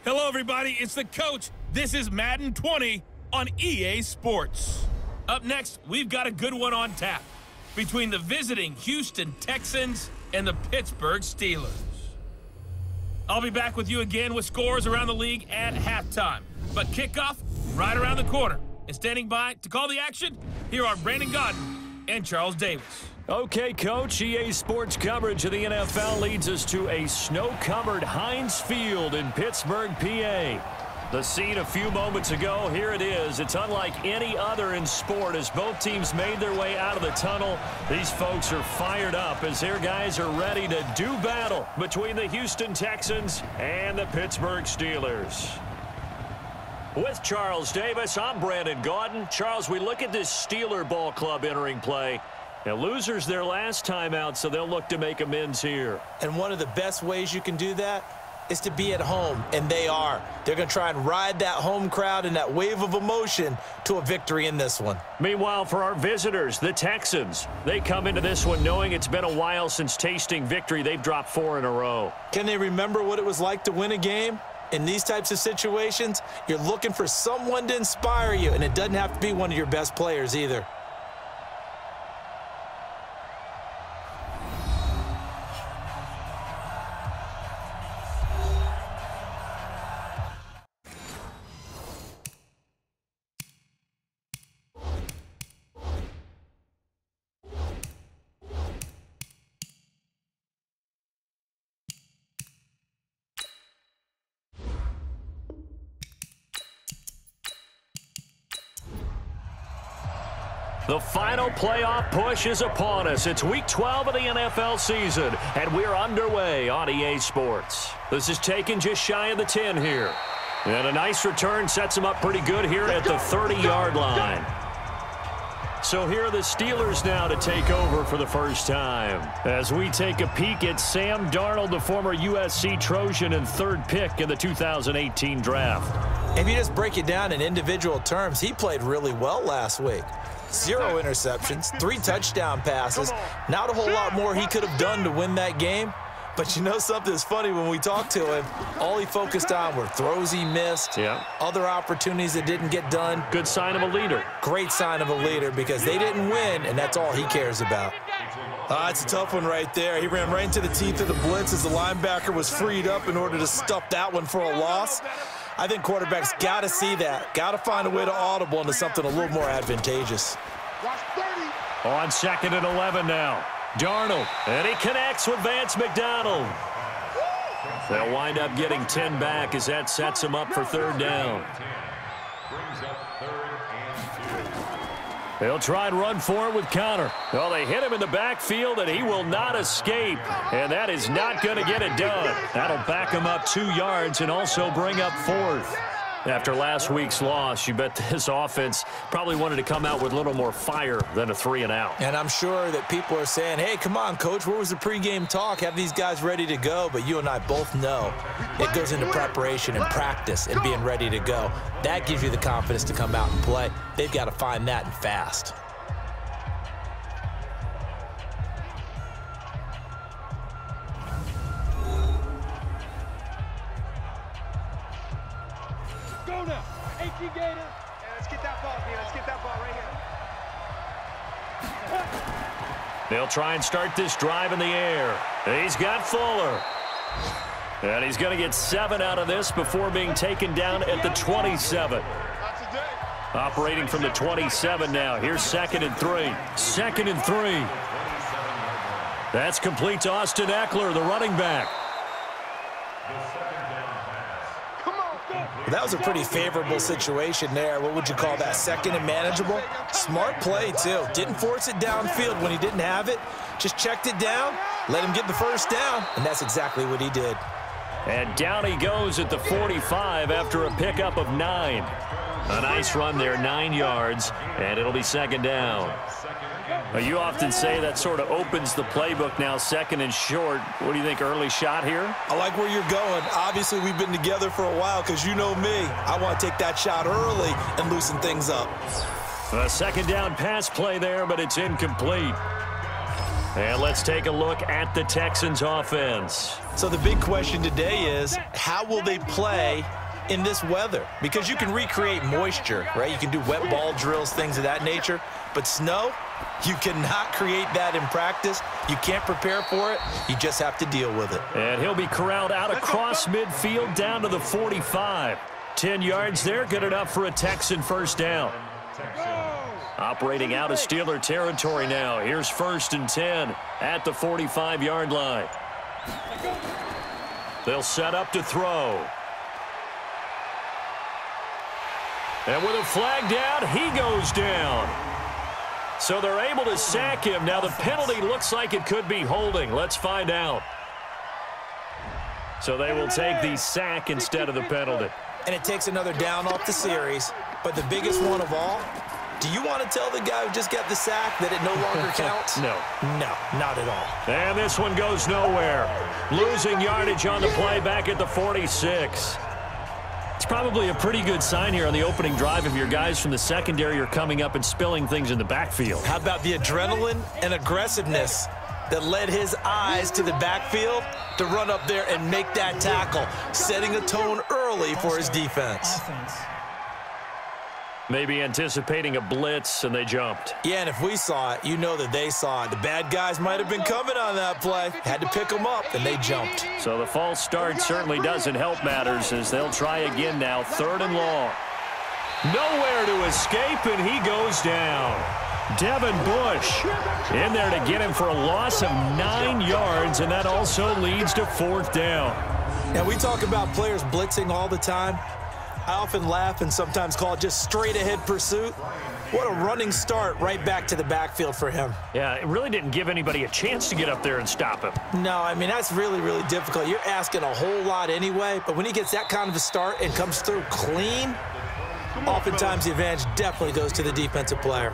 Hello, everybody. It's the coach. This is Madden 20 on EA Sports. Up next, we've got a good one on tap between the visiting Houston Texans and the Pittsburgh Steelers. I'll be back with you again with scores around the league at halftime. But kickoff right around the corner. And standing by to call the action, here are Brandon Gaudin and Charles Davis. Okay, Coach, EA Sports coverage of the NFL leads us to a snow-covered Heinz Field in Pittsburgh, PA. The scene a few moments ago, here it is. It's unlike any other in sport as both teams made their way out of the tunnel. These folks are fired up as their guys are ready to do battle between the Houston Texans and the Pittsburgh Steelers. With Charles Davis, I'm Brandon Gaudin. Charles, we look at this Steeler ball club entering play. Now, losers their last time out, so they'll look to make amends here. And one of the best ways you can do that is to be at home, and they are. They're going to try and ride that home crowd and that wave of emotion to a victory in this one. Meanwhile, for our visitors, the Texans, they come into this one knowing it's been a while since tasting victory. They've dropped 4 in a row. Can they remember what it was like to win a game? In these types of situations, you're looking for someone to inspire you, and it doesn't have to be one of your best players either. The final playoff push is upon us. It's Week 12 of the NFL season, and we're underway on EA Sports. This is taken just shy of the 10 here. And a nice return sets them up pretty good here at the 30-yard line. So here are the Steelers now to take over for the first time. As we take a peek at Sam Darnold, the former USC Trojan and 3rd pick in the 2018 draft. If you just break it down in individual terms, he played really well last week. 0 interceptions, 3 touchdown passes. Not a whole lot more he could have done to win that game. But you know something that's funny, when we talked to him, all he focused on were throws he missed, other opportunities that didn't get done. Good sign of a leader. Great sign of a leader because they didn't win, and that's all he cares about. It's a tough one right there. He ran right into the teeth of the blitz as the linebacker was freed up in order to stuff that one for a loss. I think quarterbacks got to see that. Got to find a way to audible into something a little more advantageous. On 2nd and 11 now. Darnold, and he connects with Vance McDonald. They'll wind up getting 10 back as that sets him up for 3rd down. They'll try and run for it with Connor. Well, they hit him in the backfield, and he will not escape. And that is not going to get it done. That'll back him up 2 yards and also bring up 4th. After last week's loss, you bet this offense probably wanted to come out with a little more fire than a 3-and-out. And I'm sure that people are saying, hey, come on, Coach, where was the pregame talk? Have these guys ready to go? But you and I both know it goes into preparation and practice and being ready to go. That gives you the confidence to come out and play. They've got to find that and fast. Go now. 18 Gator. Yeah, let's get that ball, man. Let's get that ball right here. They'll try and start this drive in the air. He's got Fuller. And he's going to get 7 out of this before being taken down at the 27. Operating from the 27 now. Here's 2nd and 3. 2nd and 3. That's complete to Austin Eckler, the running back. That was a pretty favorable situation there. What would you call that? 2nd and manageable? Smart play, too. Didn't force it downfield when he didn't have it. Just checked it down, let him get the 1st down, and that's exactly what he did. And down he goes at the 45 after a pickup of 9. A nice run there, 9 yards, and it'll be 2nd down. You often say that sort of opens the playbook now, 2nd and short. What do you think, early shot here? I like where you're going. Obviously, we've been together for a while because you know me. I want to take that shot early and loosen things up. A 2nd down pass play there, but it's incomplete. And let's take a look at the Texans offense. So the big question today is, how will they play in this weather? Because you can recreate moisture, right? You can do wet ball drills, things of that nature. But snow, you cannot create that in practice. You can't prepare for it. You just have to deal with it. And he'll be corralled out across midfield down to the 45. 10 yards there, good enough for a Texan first down. Operating out of Steeler territory now. Here's 1st and 10 at the 45-yard line. They'll set up to throw. And with a flag down, he goes down. So they're able to sack him. Now the penalty looks like it could be holding. Let's find out. So they will take the sack instead of the penalty. And it takes another down off the series. But the biggest one of all, do you want to tell the guy who just got the sack that it no longer counts? No. No, not at all. And this one goes nowhere. Losing yardage on the play back at the 46. It's probably a pretty good sign here on the opening drive if your guys from the secondary are coming up and spilling things in the backfield. How about the adrenaline and aggressiveness that led his eyes to the backfield to run up there and make that tackle, setting a tone early for his defense. Maybe anticipating a blitz, and they jumped. Yeah, and if we saw it, you know that they saw it. The bad guys might have been coming on that play. Had to pick them up, and they jumped. So the false start certainly doesn't help matters as they'll try again now. 3rd and long. Nowhere to escape, and he goes down. Devin Bush in there to get him for a loss of 9 yards, and that also leads to 4th down. Now, we talk about players blitzing all the time. I often laugh and sometimes call it just straight-ahead pursuit. What a running start right back to the backfield for him. Yeah, it really didn't give anybody a chance to get up there and stop him. No, I mean, that's really, really difficult. You're asking a whole lot anyway, but when he gets that kind of a start and comes through clean, oftentimes the advantage definitely goes to the defensive player.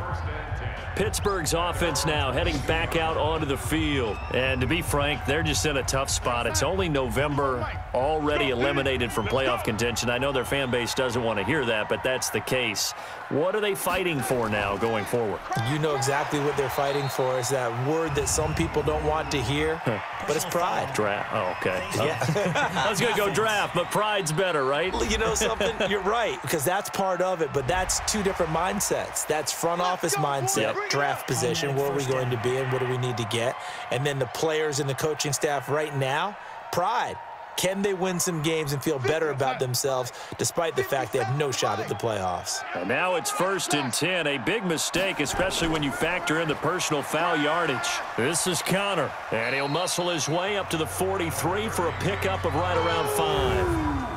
Pittsburgh's offense now heading back out onto the field. And to be frank, they're just in a tough spot. It's only November, already eliminated from playoff contention. I know their fan base doesn't want to hear that, but that's the case. What are they fighting for now going forward? You know exactly what they're fighting for. Is that word that some people don't want to hear, but it's pride. Draft. Oh, okay. Yeah. I was going to go draft, but pride's better, right? You know something? You're right, because that's part of it, but that's two different mindsets. That's front office mindset, draft position, where are we going to be and what do we need to get? And then the players and the coaching staff right now, pride. Can they win some games and feel better about themselves despite the fact they have no shot at the playoffs? And now it's 1st and 10. A big mistake, especially when you factor in the personal foul yardage. This is Connor, and he'll muscle his way up to the 43 for a pickup of right around 5.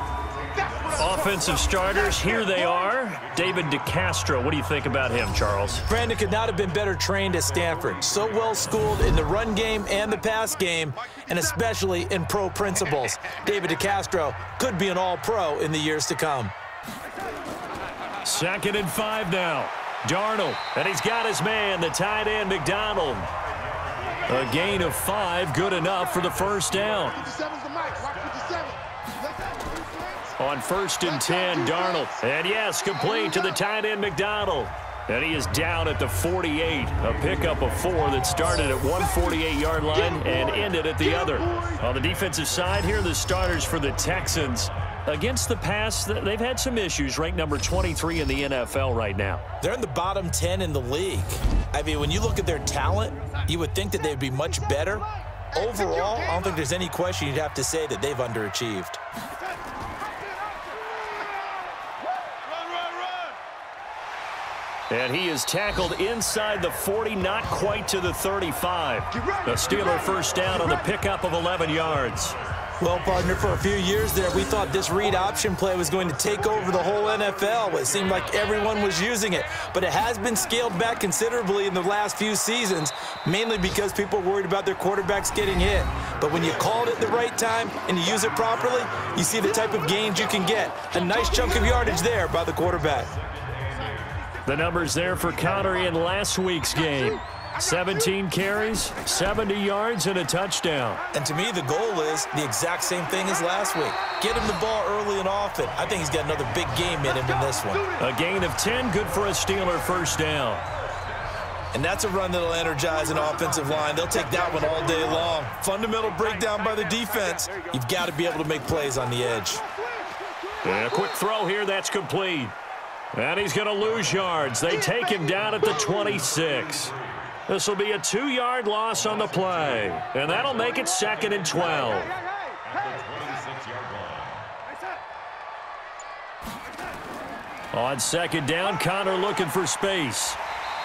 Offensive starters, here they are. David DeCastro, what do you think about him, Charles? Brandon could not have been better trained at Stanford. So well schooled in the run game and the pass game, and especially in pro principles. David DeCastro could be an all-pro in the years to come. 2nd and 5 now. Darnold, and he's got his man, the tight end, McDonald. A gain of 5, good enough for the first down. On 1st and 10, Darnold. And yes, complete to the tight end, McDonald. And he is down at the 48. A pickup of 4 that started at one 48-yard line and ended at the other. On the defensive side, here are the starters for the Texans. Against the pass, they've had some issues, ranked number 23 in the NFL right now. They're in the bottom 10 in the league. I mean, when you look at their talent, you would think that they'd be much better. Overall, I don't think there's any question you'd have to say that they've underachieved. And he is tackled inside the 40, not quite to the 35. The Steeler first down on the pickup of 11 yards. Well, partner, for a few years there, we thought this read option play was going to take over the whole NFL. It seemed like everyone was using it. But it has been scaled back considerably in the last few seasons, mainly because people are worried about their quarterbacks getting hit. But when you call it at the right time and you use it properly, you see the type of gains you can get. A nice chunk of yardage there by the quarterback. The numbers there for Connor in last week's game. 17 carries, 70 yards, and a touchdown. And to me, the goal is the exact same thing as last week. Get him the ball early and often. I think he's got another big game in him in this one. A gain of 10, good for a Steeler first down. And that's a run that'll energize an offensive line. They'll take that one all day long. Fundamental breakdown by the defense. You've got to be able to make plays on the edge. And a quick throw here, that's complete. And he's going to lose yards. They take him down at the 26. This will be a 2-yard loss on the play. And that'll make it 2nd and 12. On 2nd down, Connor looking for space.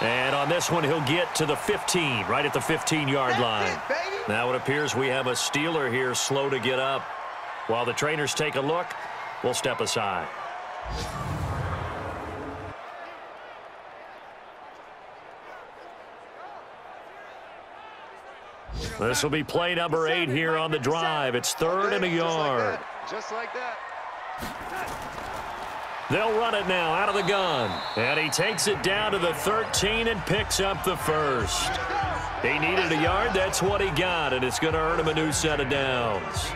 And on this one, he'll get to the 15, right at the 15-yard line. Now it appears we have a Steeler here slow to get up. While the trainers take a look, we'll step aside. This will be play number 8 here on the drive. It's 3rd and a yard. Just like that. They'll run it now out of the gun. And he takes it down to the 13 and picks up the first. He needed a yard. That's what he got, and it's going to earn him a new set of downs.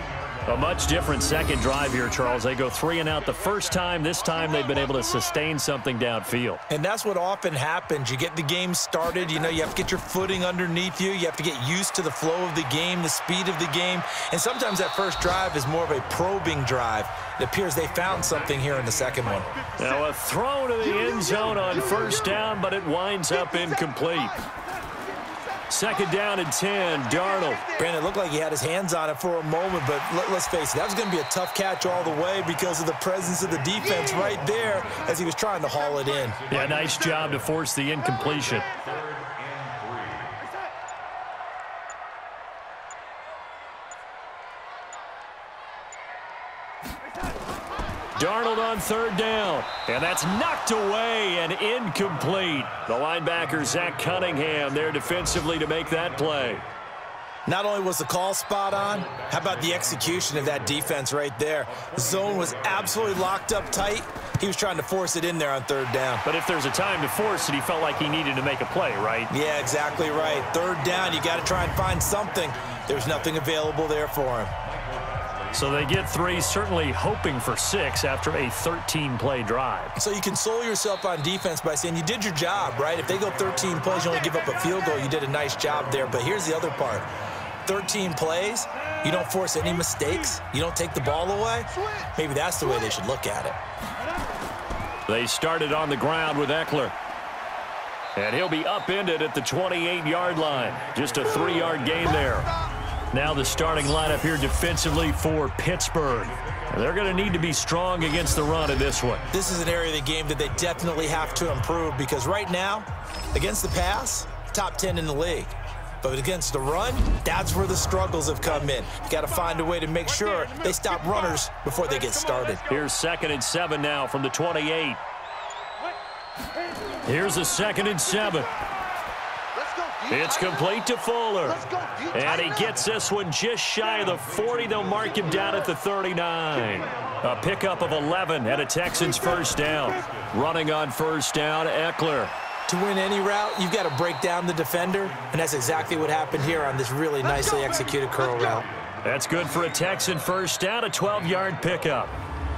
A much different second drive here, Charles. They go 3 and out the first time. This time they've been able to sustain something downfield. And that's what often happens. You get the game started. You know, you have to get your footing underneath you. You have to get used to the flow of the game, the speed of the game. And sometimes that first drive is more of a probing drive. It appears they found something here in the second one. Now a throw to the end zone on first down, but it winds up incomplete. 2nd down and 10, Darnold. Brandon, it looked like he had his hands on it for a moment, but let's face it, that was going to be a tough catch all the way because of the presence of the defense right there as he was trying to haul it in. Yeah, nice job to force the incompletion. Darnold on 3rd down, and that's knocked away and incomplete. The linebacker, Zach Cunningham, there defensively to make that play. Not only was the call spot on, how about the execution of that defense right there? The zone was absolutely locked up tight. He was trying to force it in there on 3rd down. But if there's a time to force it, he felt like he needed to make a play, right? Yeah, exactly right. 3rd down, you got to try and find something. There's nothing available there for him. So they get 3, certainly hoping for 6 after a 13-play drive. So you console yourself on defense by saying you did your job, right? If they go 13 plays, you only give up a field goal, you did a nice job there. But here's the other part. 13 plays, you don't force any mistakes, you don't take the ball away. Maybe that's the way they should look at it. They started on the ground with Eckler. And he'll be upended at the 28-yard line. Just a 3-yard gain there. Now the starting lineup here defensively for Pittsburgh. They're going to need to be strong against the run in this one. This is an area of the game that they definitely have to improve because right now, against the pass, top 10 in the league. But against the run, that's where the struggles have come in. You got to find a way to make sure they stop runners before they get started. Here's 2nd and 7 now from the 28. Here's a 2nd and 7. It's complete to Fuller. And he gets this one just shy of the 40. They'll mark him down at the 39. A pickup of 11 and a Texans first down. Running on first down, Eckler. To win any route, you've got to break down the defender, and that's exactly what happened here on this really nicely executed curl route. That's good for a Texan first down, a 12-yard pickup.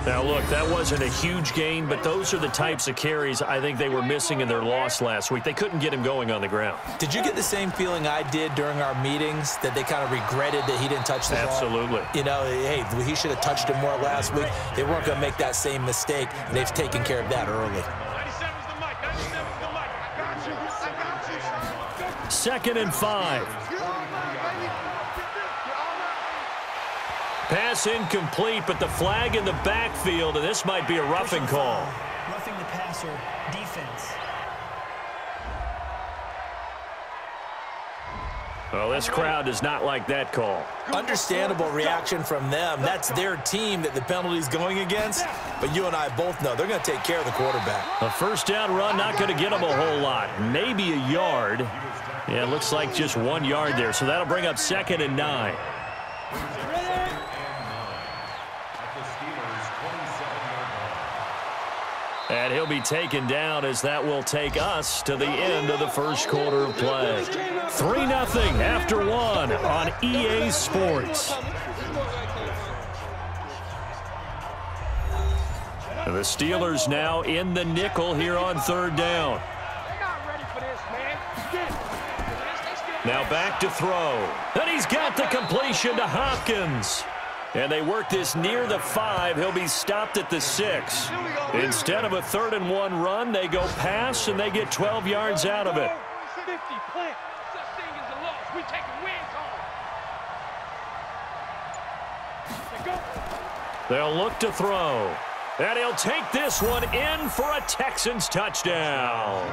Now, look, that wasn't a huge gain, but those are the types of carries I think they were missing in their loss last week. They couldn't get him going on the ground. Did you get the same feeling I did during our meetings, that they kind of regretted that he didn't touch the ball? Absolutely. You know, hey, he should have touched it more last week. They weren't going to make that same mistake, and they've taken care of that early. 2nd and 5. Pass incomplete, but the flag in the backfield, and this might be a roughing call. Roughing the passer, defense. Well, this crowd does not like that call. Understandable reaction from them. That's their team that the penalty's going against. But you and I both know they're going to take care of the quarterback. A first down run, not going to get them a whole lot. Maybe a yard. Yeah, it looks like just 1 yard there. So that'll bring up 2nd and 9. And he'll be taken down as that will take us to the end of the first quarter of play. 3-0 after 1 on EA Sports. And the Steelers now in the nickel here on 3rd down. Now back to throw. And he's got the completion to Hopkins. And they work this near the 5. He'll be stopped at the 6. Instead of a 3rd-and-1 run, they go pass, and they get 12 yards out of it. 50 plant. Such thing as a loss. We taking wins home. They'll look to throw. And he'll take this one in for a Texans touchdown.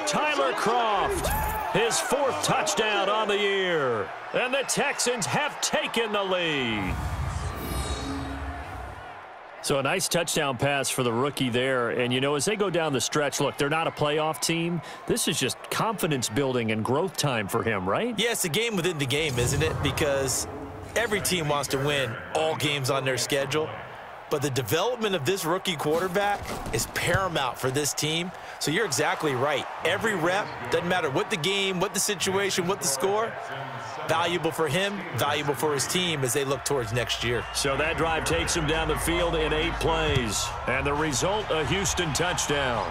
Tyler Kroft, his 4th touchdown on the year. And the Texans have taken the lead. So a nice touchdown pass for the rookie there. And, you know, as they go down the stretch, look, they're not a playoff team. This is just confidence building and growth time for him, right? Yeah, it's a game within the game, isn't it? Because every team wants to win all games on their schedule. But the development of this rookie quarterback is paramount for this team. So you're exactly right. Every rep, doesn't matter what the game, what the situation, what the score, valuable for him, valuable for his team as they look towards next year. So that drive takes him down the field in 8 plays. And the result, a Houston touchdown.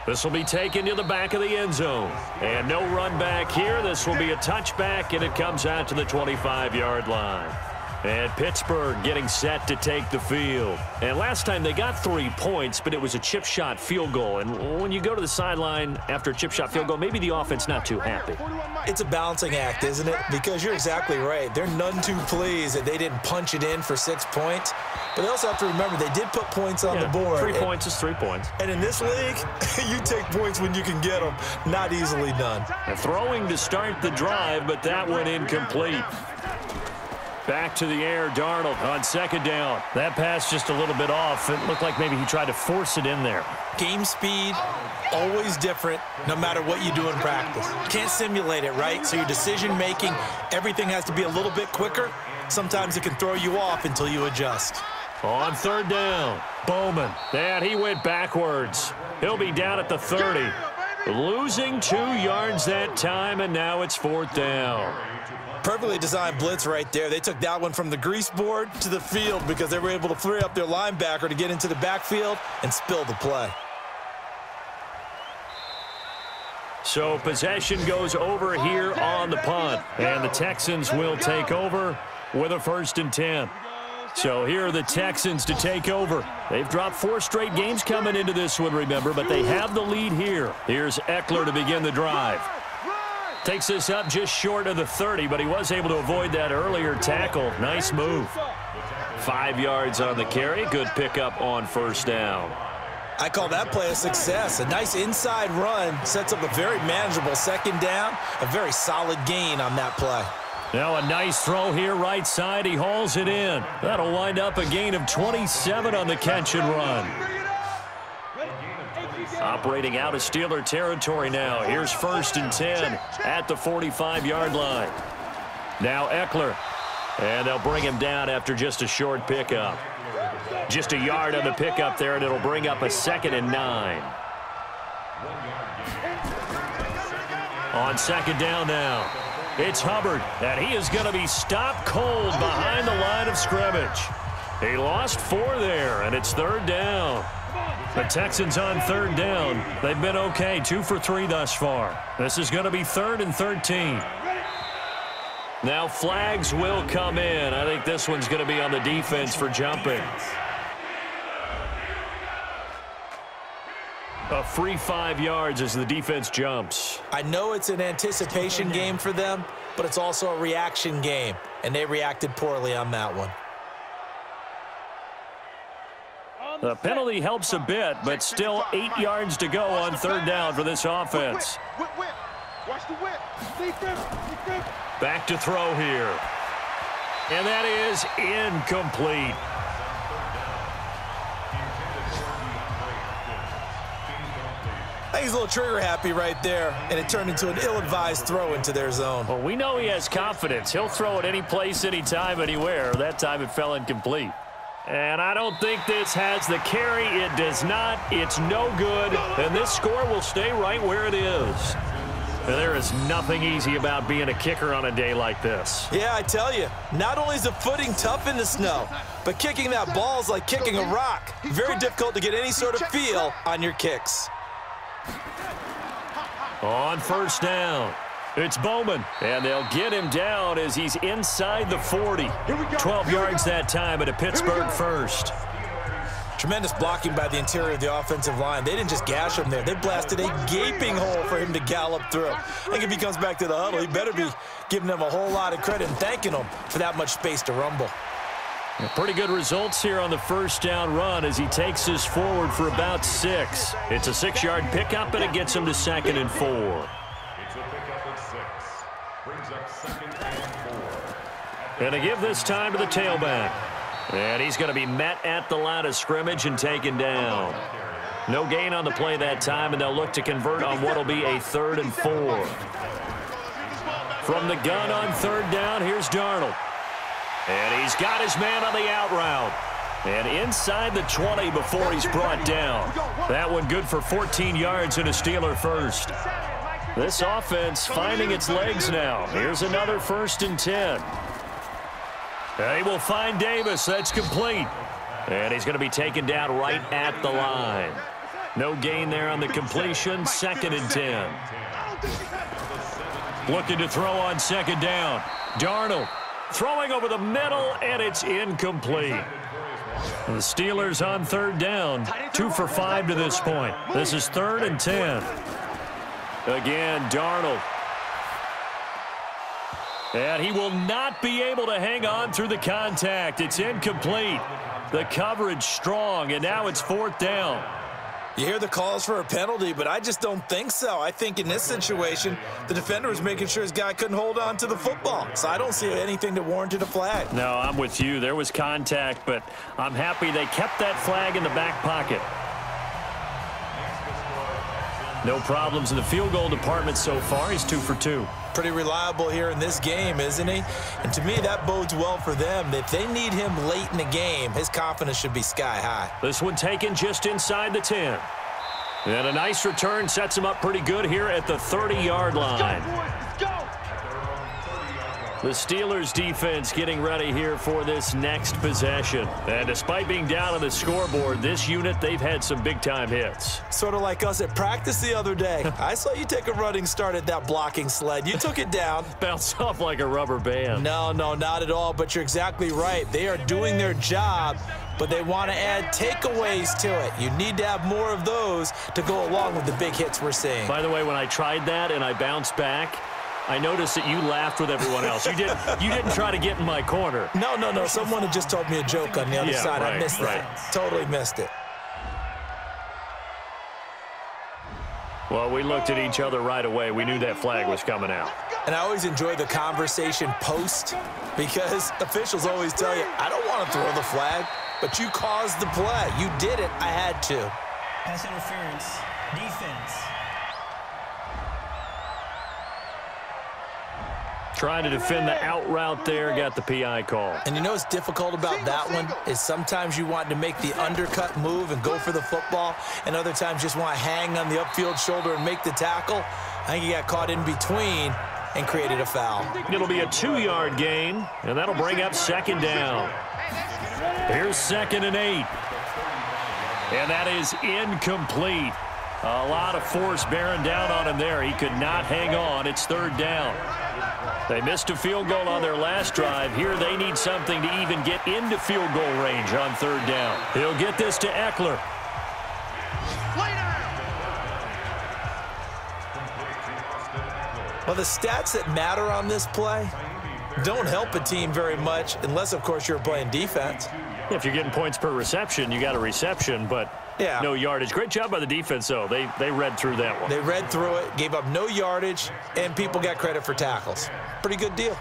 This will be taken to the back of the end zone. And no run back here. This will be a touchback, and it comes out to the 25-yard line. And Pittsburgh getting set to take the field. And last time they got 3 points, but it was a chip shot field goal. And when you go to the sideline after a chip shot field goal, maybe the offense not too happy. It's a balancing act, isn't it? Because you're exactly right. They're none too pleased that they didn't punch it in for 6 points. But they also have to remember they did put points on the board. 3 points is 3 points. And in this league, you take points when you can get them. Not easily done. And throwing to start the drive, but that one incomplete. Back to the air, Darnold on 2nd down. That pass just a little bit off. It looked like maybe he tried to force it in there. Game speed, always different, no matter what you do in practice. You can't simulate it, right? So your decision-making, everything has to be a little bit quicker. Sometimes it can throw you off until you adjust. On 3rd down, Bowman. And he went backwards. He'll be down at the 30. Losing 2 yards that time, and now it's 4th down. Perfectly designed blitz right there. They took that one from the grease board to the field because they were able to free up their linebacker to get into the backfield and spill the play. So possession goes over here on the punt, and the Texans will take over with a 1st and 10. So here are the Texans to take over. They've dropped 4 straight games coming into this one, remember, but they have the lead here. Here's Eckler to begin the drive. Takes this up just short of the 30, but he was able to avoid that earlier tackle. Nice move. 5 yards on the carry. Good pickup on 1st down. I call that play a success. A nice inside run sets up a very manageable 2nd down. A very solid gain on that play. Now a nice throw here right side. He hauls it in. That'll wind up a gain of 27 on the catch and run. Operating out of Steeler territory now. Here's 1st and 10 at the 45-yard line. Now Eckler. And they'll bring him down after just a short pickup. Just a yard on the pickup there, and it'll bring up a 2nd and 9. On 2nd down now. It's Hubbard, and he is going to be stopped cold behind the line of scrimmage. He lost 4 there, and it's 3rd down. The Texans on 3rd down. They've been okay, 2 for 3 thus far. This is going to be 3rd and 13. Now flags will come in. I think this one's going to be on the defense for jumping. A free 5 yards as the defense jumps. I know it's an anticipation game for them, but it's also a reaction game, and they reacted poorly on that one. The penalty helps a bit, but still 8 yards to go on 3rd down for this offense. Watch the whip. Back to throw here. And that is incomplete. I think he's a little trigger happy right there, and it turned into an ill-advised throw into their zone. Well, we know he has confidence. He'll throw it any place, anytime, anywhere. That time it fell incomplete. And I don't think this has the carry. It does not. It's no good. And this score will stay right where it is. And there is nothing easy about being a kicker on a day like this. Yeah, I tell you, not only is the footing tough in the snow, but kicking that ball is like kicking a rock. Very difficult to get any sort of feel on your kicks. On 1st down, It's Bowman, and they'll get him down as he's inside the 40. 12 yards that time at a Pittsburgh first. Tremendous blocking by the interior of the offensive line. They didn't just gash him there. They blasted a gaping hole for him to gallop through. I think if he comes back to the huddle, he better be giving them a whole lot of credit and thanking them for that much space to rumble. Pretty good results here on the first down run as he takes us forward for about 6. It's a 6-yard pickup, and it gets him to 2nd and 4. It's a pickup at 6. Brings up 2nd and 4. And to give this time to the tailback. And he's going to be met at the line of scrimmage and taken down. No gain on the play that time, and they'll look to convert on what will be a 3rd and 4. From the gun on 3rd down, here's Darnold. And he's got his man on the out route. And inside the 20 before he's brought down. That one good for 14 yards and a Steeler first. This offense finding its legs now. Here's another 1st and 10. He will find Davis. That's complete. And he's going to be taken down right at the line. No gain there on the completion. 2nd and 10. Looking to throw on 2nd down. Darnold throwing over the middle, and it's incomplete. The Steelers on 3rd down. 2 for 5 to this point. This is 3rd and 10. Again, Darnold. And he will not be able to hang on through the contact. It's incomplete. The coverage strong, and now it's 4th down. You hear the calls for a penalty, but I just don't think so. I think in this situation, the defender was making sure his guy couldn't hold on to the football. So I don't see anything that warranted a flag. No, I'm with you. There was contact, but I'm happy they kept that flag in the back pocket. No problems in the field goal department so far. He's 2 for 2. Pretty reliable here in this game, isn't he? And to me, that bodes well for them. If they need him late in the game, his confidence should be sky high. This one taken just inside the 10. And a nice return sets him up pretty good here at the 30-yard line. Let's go! The Steelers defense getting ready here for this next possession. And despite being down on the scoreboard, this unit, they've had some big-time hits. Sort of like us at practice the other day. I saw you take a running start at that blocking sled. You took it down. Bounced off like a rubber band. No, not at all, but you're exactly right. They are doing their job, but they want to add takeaways to it. You need to have more of those to go along with the big hits we're seeing. By the way, when I tried that and I bounced back, I noticed that you laughed with everyone else. You didn't try to get in my corner. No. Someone had just told me a joke on the other side. Right, I missed it. Totally missed it. Well, we looked at each other right away. We knew that flag was coming out. And I always enjoy the conversation post because officials always tell you, I don't want to throw the flag, but you caused the play. You did it. I had to. Pass interference. Defense. Trying to defend the out route there, got the PI call. And you know what's difficult about that one is sometimes you want to make the undercut move and go for the football, and other times just want to hang on the upfield shoulder and make the tackle. I think he got caught in between and created a foul. It'll be a 2-yard gain, and that'll bring up 2nd down. Here's 2nd and 8. And that is incomplete. A lot of force bearing down on him there. He could not hang on. It's 3rd down. They missed a field goal on their last drive. Here they need something to even get into field goal range on 3rd down. He'll get this to Eckler. Well, the stats that matter on this play don't help a team very much unless, of course, you're playing defense. If you're getting points per reception, you got a reception, but no yardage. Great job by the defense, though. They read through that one. They read through it, gave up no yardage, and people got credit for tackles. Pretty good deal.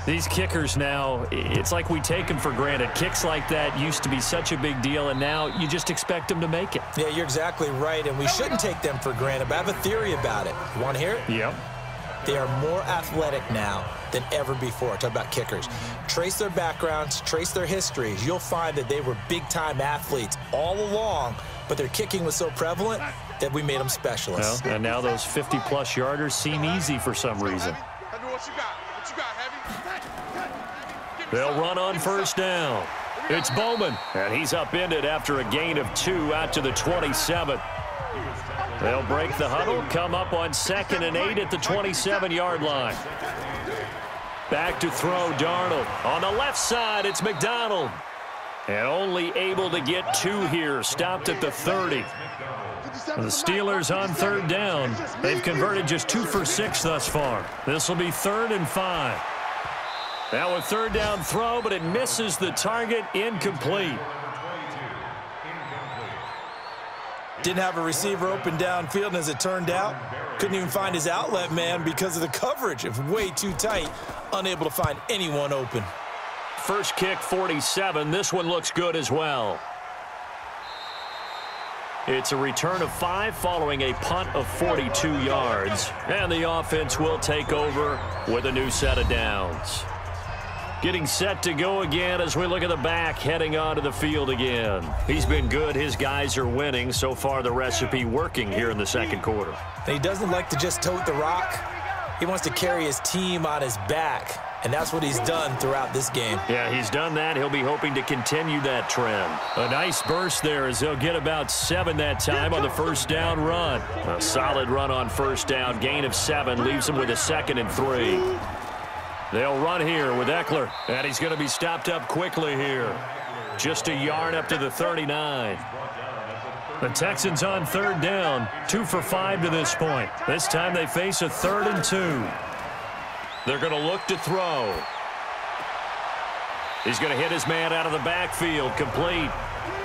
These kickers now, it's like we take them for granted. Kicks like that used to be such a big deal, and now you just expect them to make it. Yeah, you're exactly right, and we shouldn't take them for granted, but I have a theory about it. You want to hear it? Yep. They are more athletic now than ever before. Talk about kickers. Trace their backgrounds, trace their histories. You'll find that they were big-time athletes all along, but their kicking was so prevalent that we made them specialists. Well, and now those 50-plus yarders seem easy for some reason. They'll run on 1st down. It's Bowman, and he's upended after a gain of 2 out to the 27. They'll break the huddle, come up on 2nd and 8 at the 27-yard line. Back to throw, Darnold. On the left side, it's McDonald. And only able to get 2 here, stopped at the 30. The Steelers on 3rd down. They've converted just 2 for 6 thus far. This will be 3rd and 5. Now a 3rd down throw, but it misses the target, incomplete. Didn't have a receiver open downfield, and as it turned out, couldn't even find his outlet man because of the coverage. It was way too tight, unable to find anyone open. First kick, 47. This one looks good as well. It's a return of 5 following a punt of 42 yards. And the offense will take over with a new set of downs. Getting set to go again as we look at the back heading onto the field again. He's been good. His guys are winning. So far, the recipe working here in the second quarter. He doesn't like to just tote the rock. He wants to carry his team on his back. And that's what he's done throughout this game. Yeah, he's done that. He'll be hoping to continue that trend. A nice burst there as they'll get about 7 that time on the first down run. A solid run on first down. Gain of 7 leaves him with a 2nd and 3. They'll run here with Eckler. And he's going to be stopped up quickly here. Just a yard up to the 39. The Texans on 3rd down. 2 for 5 to this point. This time they face a 3rd and 2. They're going to look to throw. He's going to hit his man out of the backfield. Complete.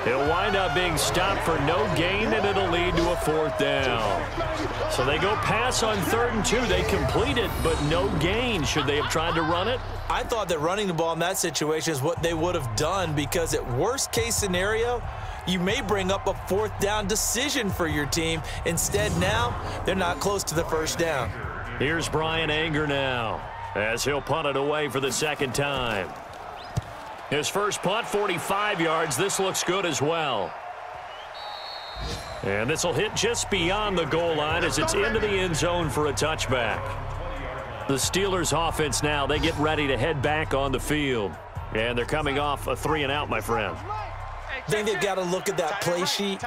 He'll wind up being stopped for no gain, and it'll lead to a 4th down. So they go pass on 3rd and 2. They complete it, but no gain. Should they have tried to run it? I thought that running the ball in that situation is what they would have done, because at worst case scenario, you may bring up a 4th down decision for your team. Instead, now they're not close to the first down. Here's Brian Anger now as he'll punt it away for the 2nd time. His first punt, 45 yards. This looks good as well. And this will hit just beyond the goal line as it's into the end zone for a touchback. The Steelers offense now, they get ready to head back on the field. And they're coming off a 3-and-out, my friend. I think they've got to look at that play sheet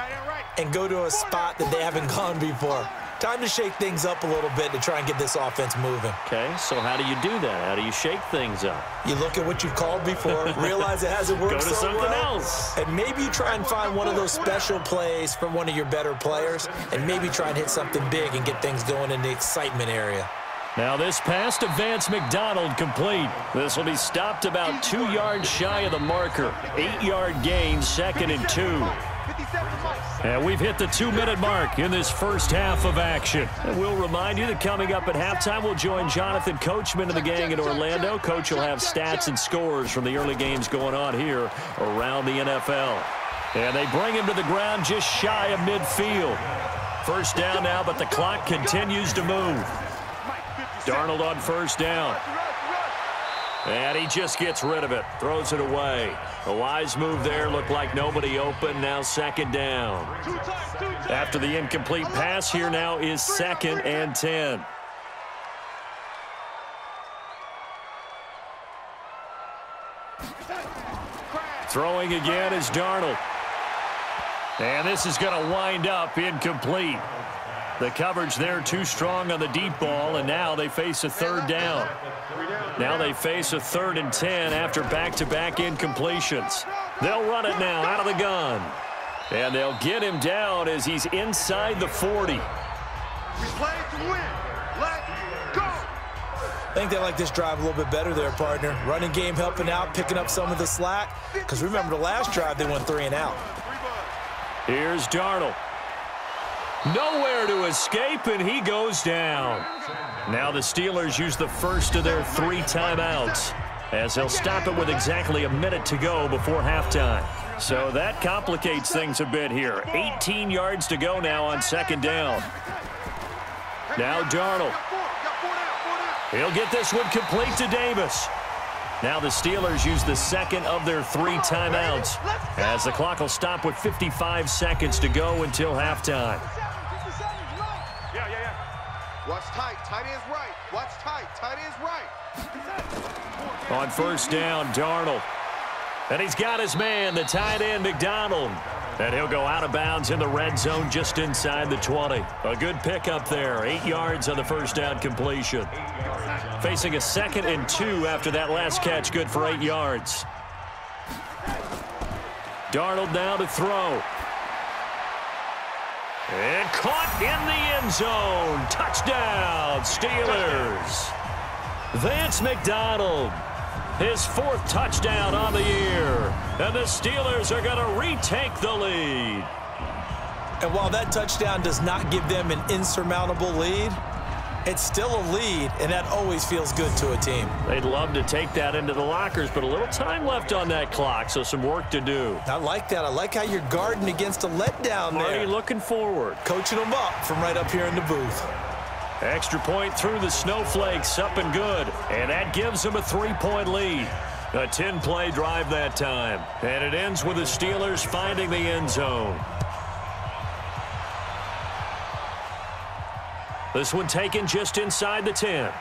and go to a spot that they haven't gone before. Time to shake things up a little bit to try and get this offense moving. Okay, so how do you do that? How do you shake things up? You look at what you've called before, realize it hasn't worked Go to so something well, else. and maybe you try and find one of those special plays from one of your better players, and maybe try and hit something big and get things going in the excitement area. Now this pass to Vance McDonald complete. This will be stopped about 2 yards shy of the marker. 8-yard gain, 2nd and 2. And we've hit the 2-minute mark in this first half of action. And we'll remind you that coming up at halftime, we'll join Jonathan Coachman and the gang in Orlando. Coach will have stats and scores from the early games going on here around the NFL. And they bring him to the ground just shy of midfield. First down now, but the clock continues to move. Darnold on first down. And he just gets rid of it, throws it away. A wise move there, looked like nobody open, now 2nd down. After the incomplete pass, here now is 2nd and 10. Throwing again is Darnold. And this is going to wind up incomplete. The coverage there too strong on the deep ball, and now they face a 3rd down. Now they face a 3rd and 10 after back-to-back incompletions. They'll run it now out of the gun. And they'll get him down as he's inside the 40. We play to win. Let's go. I think they like this drive a little bit better there, partner. Running game helping out, picking up some of the slack. Because remember the last drive, they went 3-and-out. Here's Darnold. Nowhere to escape, and he goes down. Now the Steelers use the first of their 3 timeouts as they'll stop it with exactly a minute to go before halftime. So that complicates things a bit here. 18 yards to go now on 2nd down. Now Darnold. He'll get this one complete to Davis. Now the Steelers use the 2nd of their 3 timeouts as the clock will stop with 55 seconds to go until halftime. Watch tight. Tight end's right. Watch tight. Tight end's right. On first down, Darnold. And he's got his man, the tight end, McDonald. And he'll go out of bounds in the red zone just inside the 20. A good pickup there. 8 yards on the first down completion. Facing a 2nd and 2 after that last catch. Good for 8 yards. Darnold now to throw. And caught in the end zone. Touchdown, Steelers. Vance McDonald. His 4th touchdown on the year. And the Steelers are going to retake the lead. And while that touchdown does not give them an insurmountable lead, it's still a lead, and that always feels good to a team. They'd love to take that into the lockers, but a little time left on that clock, so some work to do. I like that. I like how you're guarding against a letdown there. Already looking forward. Coaching them up from right up here in the booth. Extra point through the snowflakes, up and good. And that gives them a 3-point lead. A 10-play drive that time. And it ends with the Steelers finding the end zone. This one taken just inside the 10.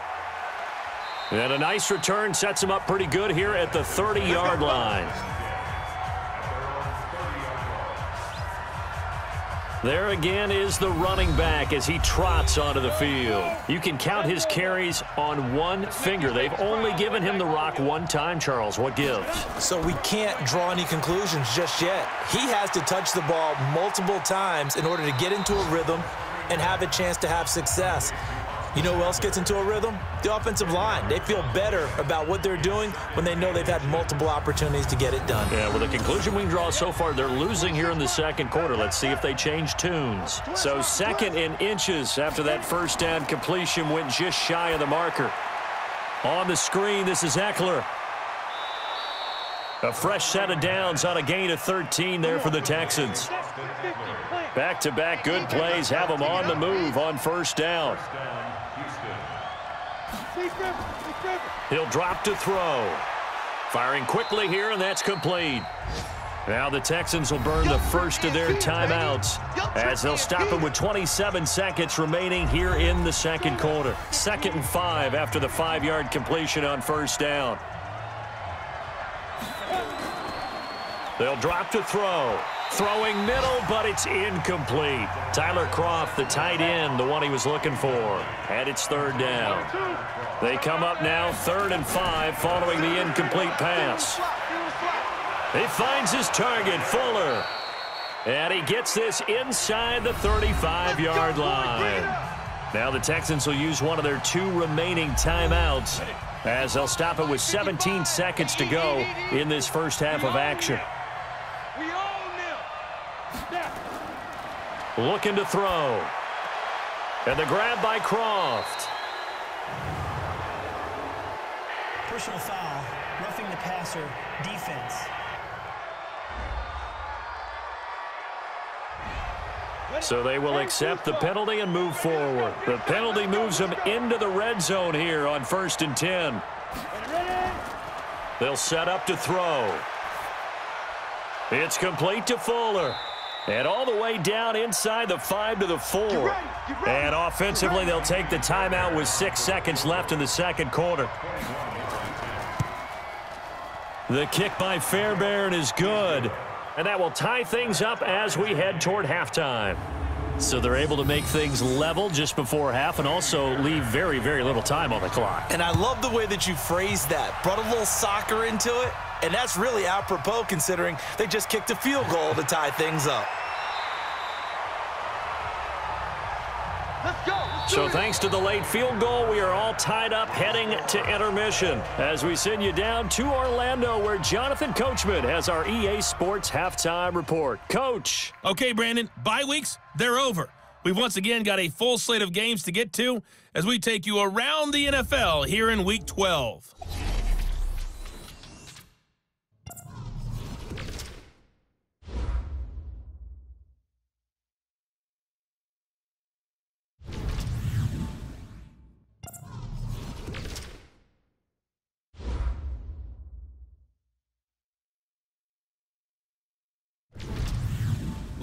And a nice return sets him up pretty good here at the 30-yard line. There again is the running back as he trots onto the field. You can count his carries on one finger. They've only given him the rock one time, Charles. What gives? So we can't draw any conclusions just yet. He has to touch the ball multiple times in order to get into a rhythm and have a chance to have success. You know who else gets into a rhythm? The offensive line. They feel better about what they're doing when they know they've had multiple opportunities to get it done. Yeah, well, the conclusion we can draw so far, they're losing here in the second quarter. Let's see if they change tunes. So 2nd and inches after that first down completion went just shy of the marker. On the screen, this is Eckler. A fresh set of downs on a gain of 13 there for the Texans. Back-to-back good plays have them on the move on first down. He'll drop to throw. Firing quickly here, and that's complete. Now the Texans will burn the first of their timeouts as they'll stop him with 27 seconds remaining here in the second quarter. 2nd and 5 after the 5-yard completion on first down. They'll drop to throw. Throwing middle, but it's incomplete. Tyler Kroft, the tight end, the one he was looking for. And it's 3rd down. They come up now 3rd and 5 following the incomplete pass. He finds his target, Fuller. And he gets this inside the 35-yard line. Now the Texans will use one of their 2 remaining timeouts as they'll stop it with 17 seconds to go in this first half of action. Looking to throw. And the grab by Kroft. Personal foul, roughing the passer, defense. So they will accept the penalty and move forward. The penalty moves them into the red zone here on 1st and 10. They'll set up to throw. It's complete to Fuller. And all the way down inside the 5 to the 4. And offensively, they'll take the timeout with 6 seconds left in the second quarter. The kick by Fairbairn is good. And that will tie things up as we head toward halftime. So they're able to make things level just before half and also leave very, very little time on the clock. And I love the way that you phrased that. Brought a little soccer into it. And that's really apropos considering they just kicked a field goal to tie things up. Let's go. So thanks to the late field goal, we are all tied up heading to intermission as we send you down to Orlando where Jonathan Coachman has our EA Sports Halftime Report. Coach. Okay, Brandon, bye weeks, they're over. We've once again got a full slate of games to get to as we take you around the NFL here in Week 12.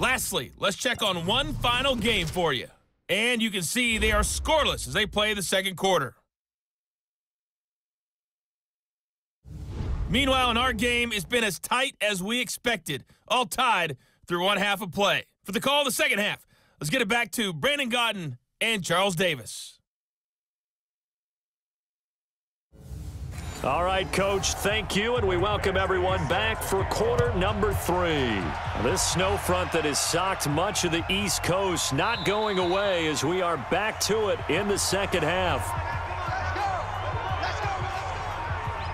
Lastly, let's check on one final game for you. And you can see they are scoreless as they play the second quarter. Meanwhile, in our game, it's been as tight as we expected, all tied through one half of play. For the call of the second half, let's get it back to Brandon Gaudin and Charles Davis. All right, Coach, thank you, and we welcome everyone back for quarter number 3. This snow front that has socked much of the East Coast not going away as we are back to it in the second half.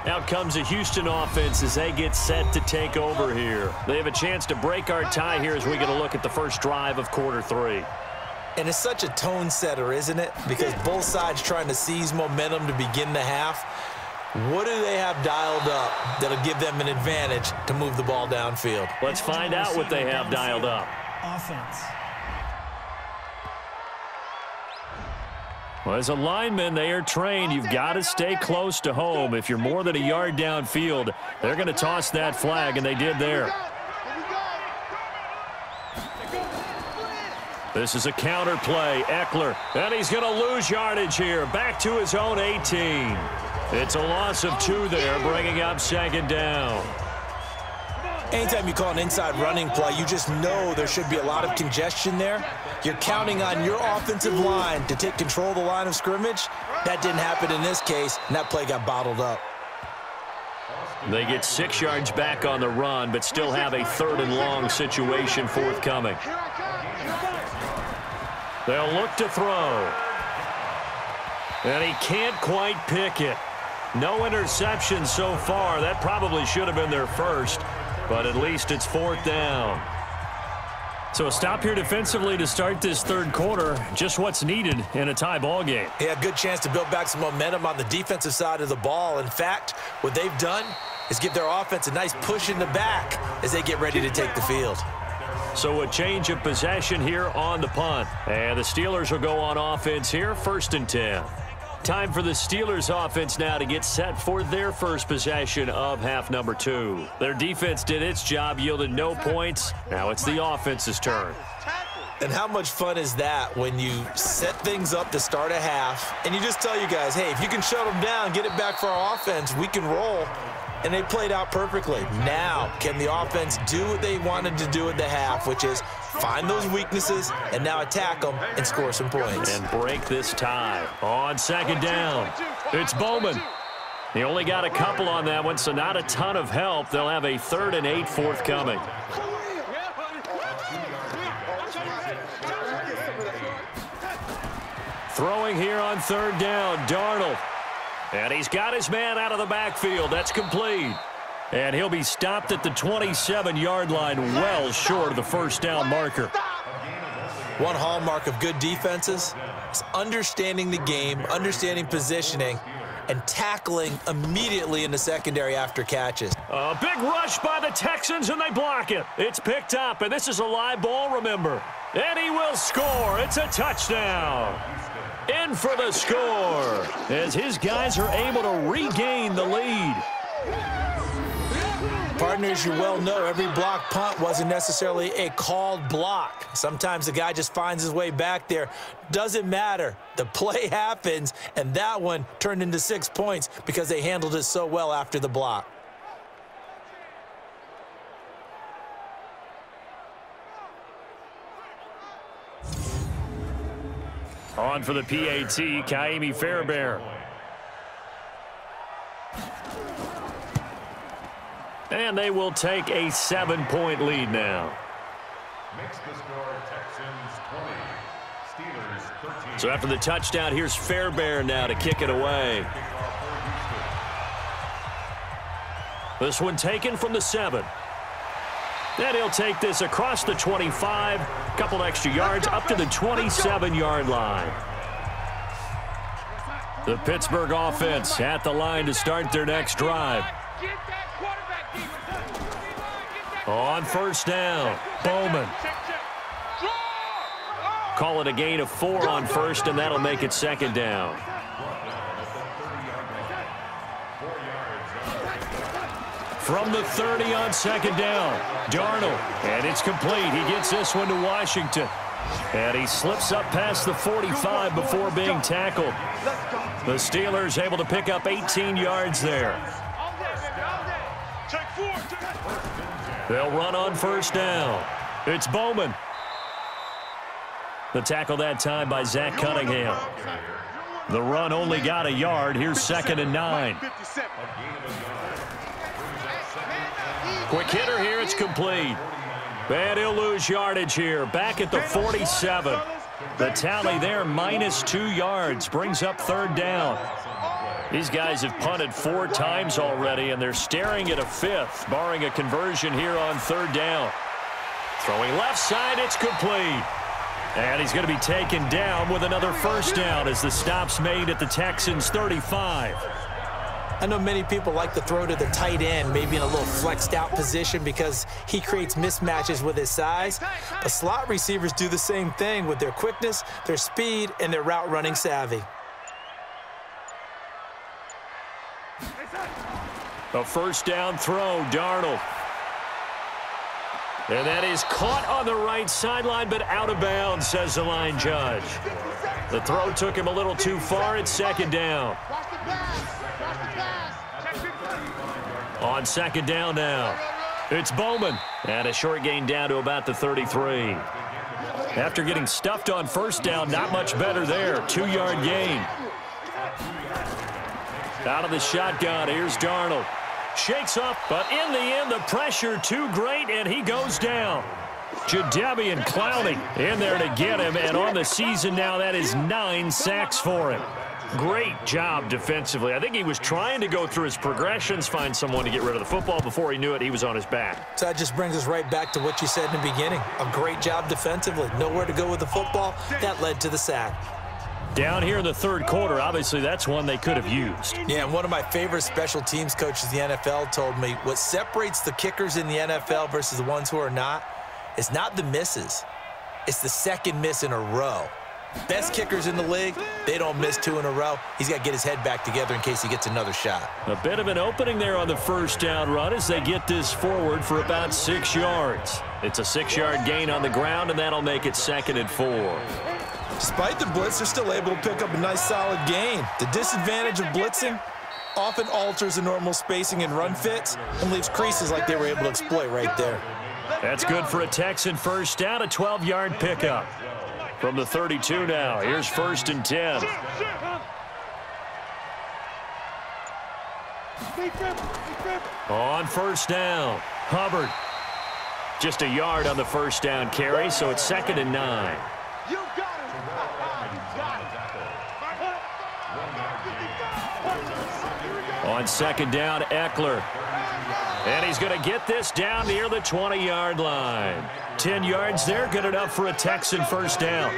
Out comes a Houston offense as they get set to take over here. They have a chance to break our tie here as we get a look at the first drive of quarter 3. And it's such a tone setter, isn't it? Because both sides trying to seize momentum to begin the half. What do they have dialed up that'll give them an advantage to move the ball downfield? Let's find out what they have dialed up. Offense. Well, as a lineman, they are trained. You've got to stay close to home. If you're more than a yard downfield, they're going to toss that flag, and they did there. This is a counter play. Eckler, and he's going to lose yardage here. Back to his own 18. It's a loss of 2 there, bringing up second down. Anytime you call an inside running play, you just know there should be a lot of congestion there. You're counting on your offensive line to take control of the line of scrimmage. That didn't happen in this case, and that play got bottled up. They get 6 yards back on the run, but still have a 3rd and long situation forthcoming. They'll look to throw. And he can't quite pick it. No interceptions so far. That probably should have been their first, but at least it's 4th down. So a stop here defensively to start this third quarter. Just what's needed in a tie ball game. Yeah, good chance to build back some momentum on the defensive side of the ball. In fact, what they've done is give their offense a nice push in the back as they get ready to take the field. So a change of possession here on the punt. And the Steelers will go on offense here, 1st and 10. Time for the Steelers offense now to get set for their first possession of half number 2. Their defense did its job, yielded no points. Now it's the offense's turn. And how much fun is that when you set things up to start a half and you just tell you guys, hey, if you can shut them down, get it back for our offense, we can roll. And they played out perfectly. Now, can the offense do what they wanted to do at the half, which is find those weaknesses and now attack them and score some points. And break this tie. On second down, it's Bowman. He only got a couple on that one, so not a ton of help. They'll have a 3rd and 8 forthcoming. Throwing here on 3rd down, Darnold. And he's got his man out of the backfield. That's complete. And he'll be stopped at the 27-yard line, well short of the first down marker. One hallmark of good defenses is understanding the game, understanding positioning, and tackling immediately in the secondary after catches. A big rush by the Texans, and they block it. It's picked up, and this is a live ball, remember. And he will score. It's a touchdown. In for the score as his guys are able to regain the lead. Partners, you well know every block punt wasn't necessarily a called block. Sometimes the guy just finds his way back there. Doesn't matter. The play happens, and that one turned into 6 points because they handled it so well after the block. On for the PAT, Kaimi Fairbairn. And they will take a 7-point lead now. Makes the score Texans 20, Steelers 13. So after the touchdown, here's Fairbairn now to kick it away. This one taken from the 7. And he'll take this across the 25, a couple extra yards up to the 27-yard line. The Pittsburgh offense at the line to start their next drive. On 1st down, Bowman. Call it a gain of 4 on 1st, and that'll make it 2nd down. From the 30 on 2nd down, Darnold, and it's complete. He gets this one to Washington, and he slips up past the 45 before being tackled. The Steelers able to pick up 18 yards there. They'll run on first down. It's Bowman. The tackle that time by Zach Cunningham. The run only got a yard. Here's 2nd and 9. Quick hitter here. It's complete. And he'll lose yardage here. Back at the 47. The tally there, -2 yards. Brings up 3rd down. These guys have punted 4 times already, and they're staring at a 5th, barring a conversion here on 3rd down. Throwing left side, it's complete. And he's going to be taken down with another 1st down as the stop's made at the Texans' 35. I know many people like to throw to the tight end, maybe in a little flexed out position because he creates mismatches with his size. But slot receivers do the same thing with their quickness, their speed, and their route running savvy. A 1st down throw, Darnold. And that is caught on the right sideline, but out of bounds, says the line judge. The throw took him a little too far. It's 2nd down. On 2nd down now, it's Bowman. And a short gain down to about the 33. After getting stuffed on 1st down, not much better there. 2-yard gain. Out of the shotgun, here's Darnold. Shakes up, but in the end, the pressure too great, and he goes down. Jadeveon Clowney in there to get him, and on the season now, that is 9 sacks for him. Great job defensively. I think he was trying to go through his progressions, find someone to get rid of the football. Before he knew it, he was on his back. So that just brings us right back to what you said in the beginning. A great job defensively. Nowhere to go with the football. That led to the sack. Down here in the 3rd quarter, obviously that's one they could have used. Yeah, and one of my favorite special teams coaches in the NFL told me what separates the kickers in the NFL versus the ones who are not is not the misses. It's the 2nd miss in a row. Best kickers in the league, they don't miss 2 in a row. He's got to get his head back together in case he gets another shot. A bit of an opening there on the 1st down run as they get this forward for about 6 yards. It's a 6-yard gain on the ground, and that'll make it 2nd and 4. Despite the blitz, they're still able to pick up a nice solid gain. The disadvantage of blitzing often alters the normal spacing and run fits and leaves creases like they were able to exploit right there. That's good for a Texan 1st down, a 12-yard pickup. From the 32 now, here's 1st and 10. On 1st down, Hubbard. Just a yard on the 1st down carry, so it's 2nd and 9. On 2nd down, Eckler. And he's going to get this down near the 20-yard line. 10 yards there, good enough for a Texan 1st down.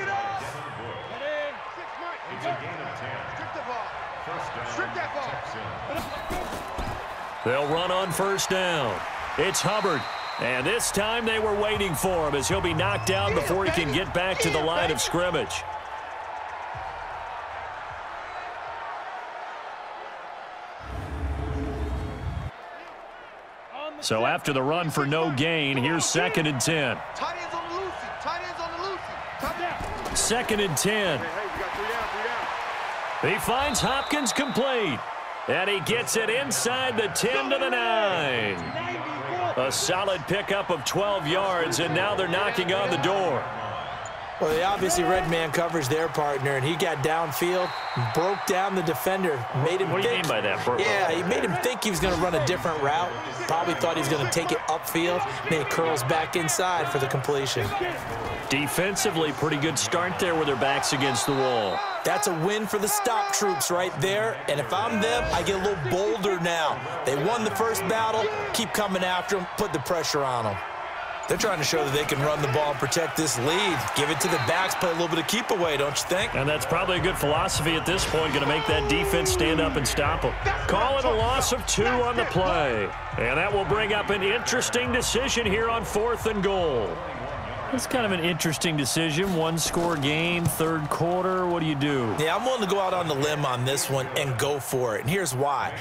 They'll run on 1st down. It's Hubbard. And this time they were waiting for him as he'll be knocked down before he can get back to the line of scrimmage. So after the run for no gain, here's 2nd and 10. 2nd and 10. He finds Hopkins complete. And he gets it inside the 10 to the 9. A solid pickup of 12 yards, and now they're knocking on the door. Well, they obviously red man coverage their partner, and he got downfield, broke down the defender, made him What do you mean by that? Yeah, he made him think he was going to run a different route. Probably thought he was going to take it upfield. Then he curls back inside for the completion. Defensively, pretty good start there with their backs against the wall. That's a win for the stop troops right there. And if I'm them, I get a little bolder now. They won the first battle. Keep coming after them. Put the pressure on them. They're trying to show that they can run the ball and protect this lead. Give it to the backs, play a little bit of keep away, don't you think? And that's probably a good philosophy at this point, going to make that defense stand up and stop them. Call it a loss of 2 on the play. And that will bring up an interesting decision here on 4th and goal. It's kind of an interesting decision. 1-score game, 3rd quarter. What do you do? Yeah, I'm willing to go out on the limb on this one and go for it. And here's why.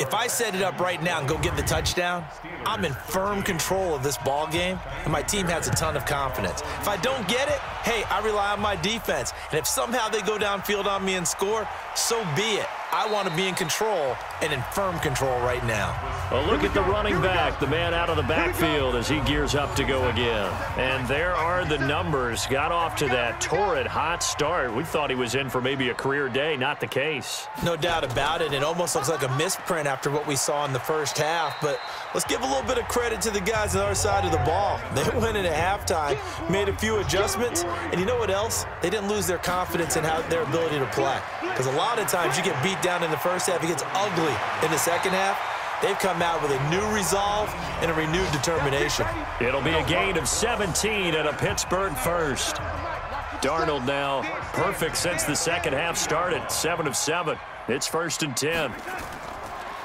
If I set it up right now and go get the touchdown, I'm in firm control of this ball game, and my team has a ton of confidence. If I don't get it, hey, I rely on my defense. And if somehow they go downfield on me and score, so be it. I want to be in control and in firm control right now. Well, look at the running back, the man out of the backfield as he gears up to go again. And there are the numbers. Got off to that torrid hot start. We thought he was in for maybe a career day. Not the case. No doubt about it. It almost looks like a misprint after what we saw in the first half. But let's give a little bit of credit to the guys on our side of the ball. They went in at halftime, made a few adjustments, and you know what else? They didn't lose their confidence in their ability to play. Because a lot of times you get beat down in the first half, it gets ugly in the second half. They've come out with a new resolve and a renewed determination. It'll be a gain of 17 and a Pittsburgh first. Darnold now perfect since the second half started, 7 of 7. It's 1st and 10.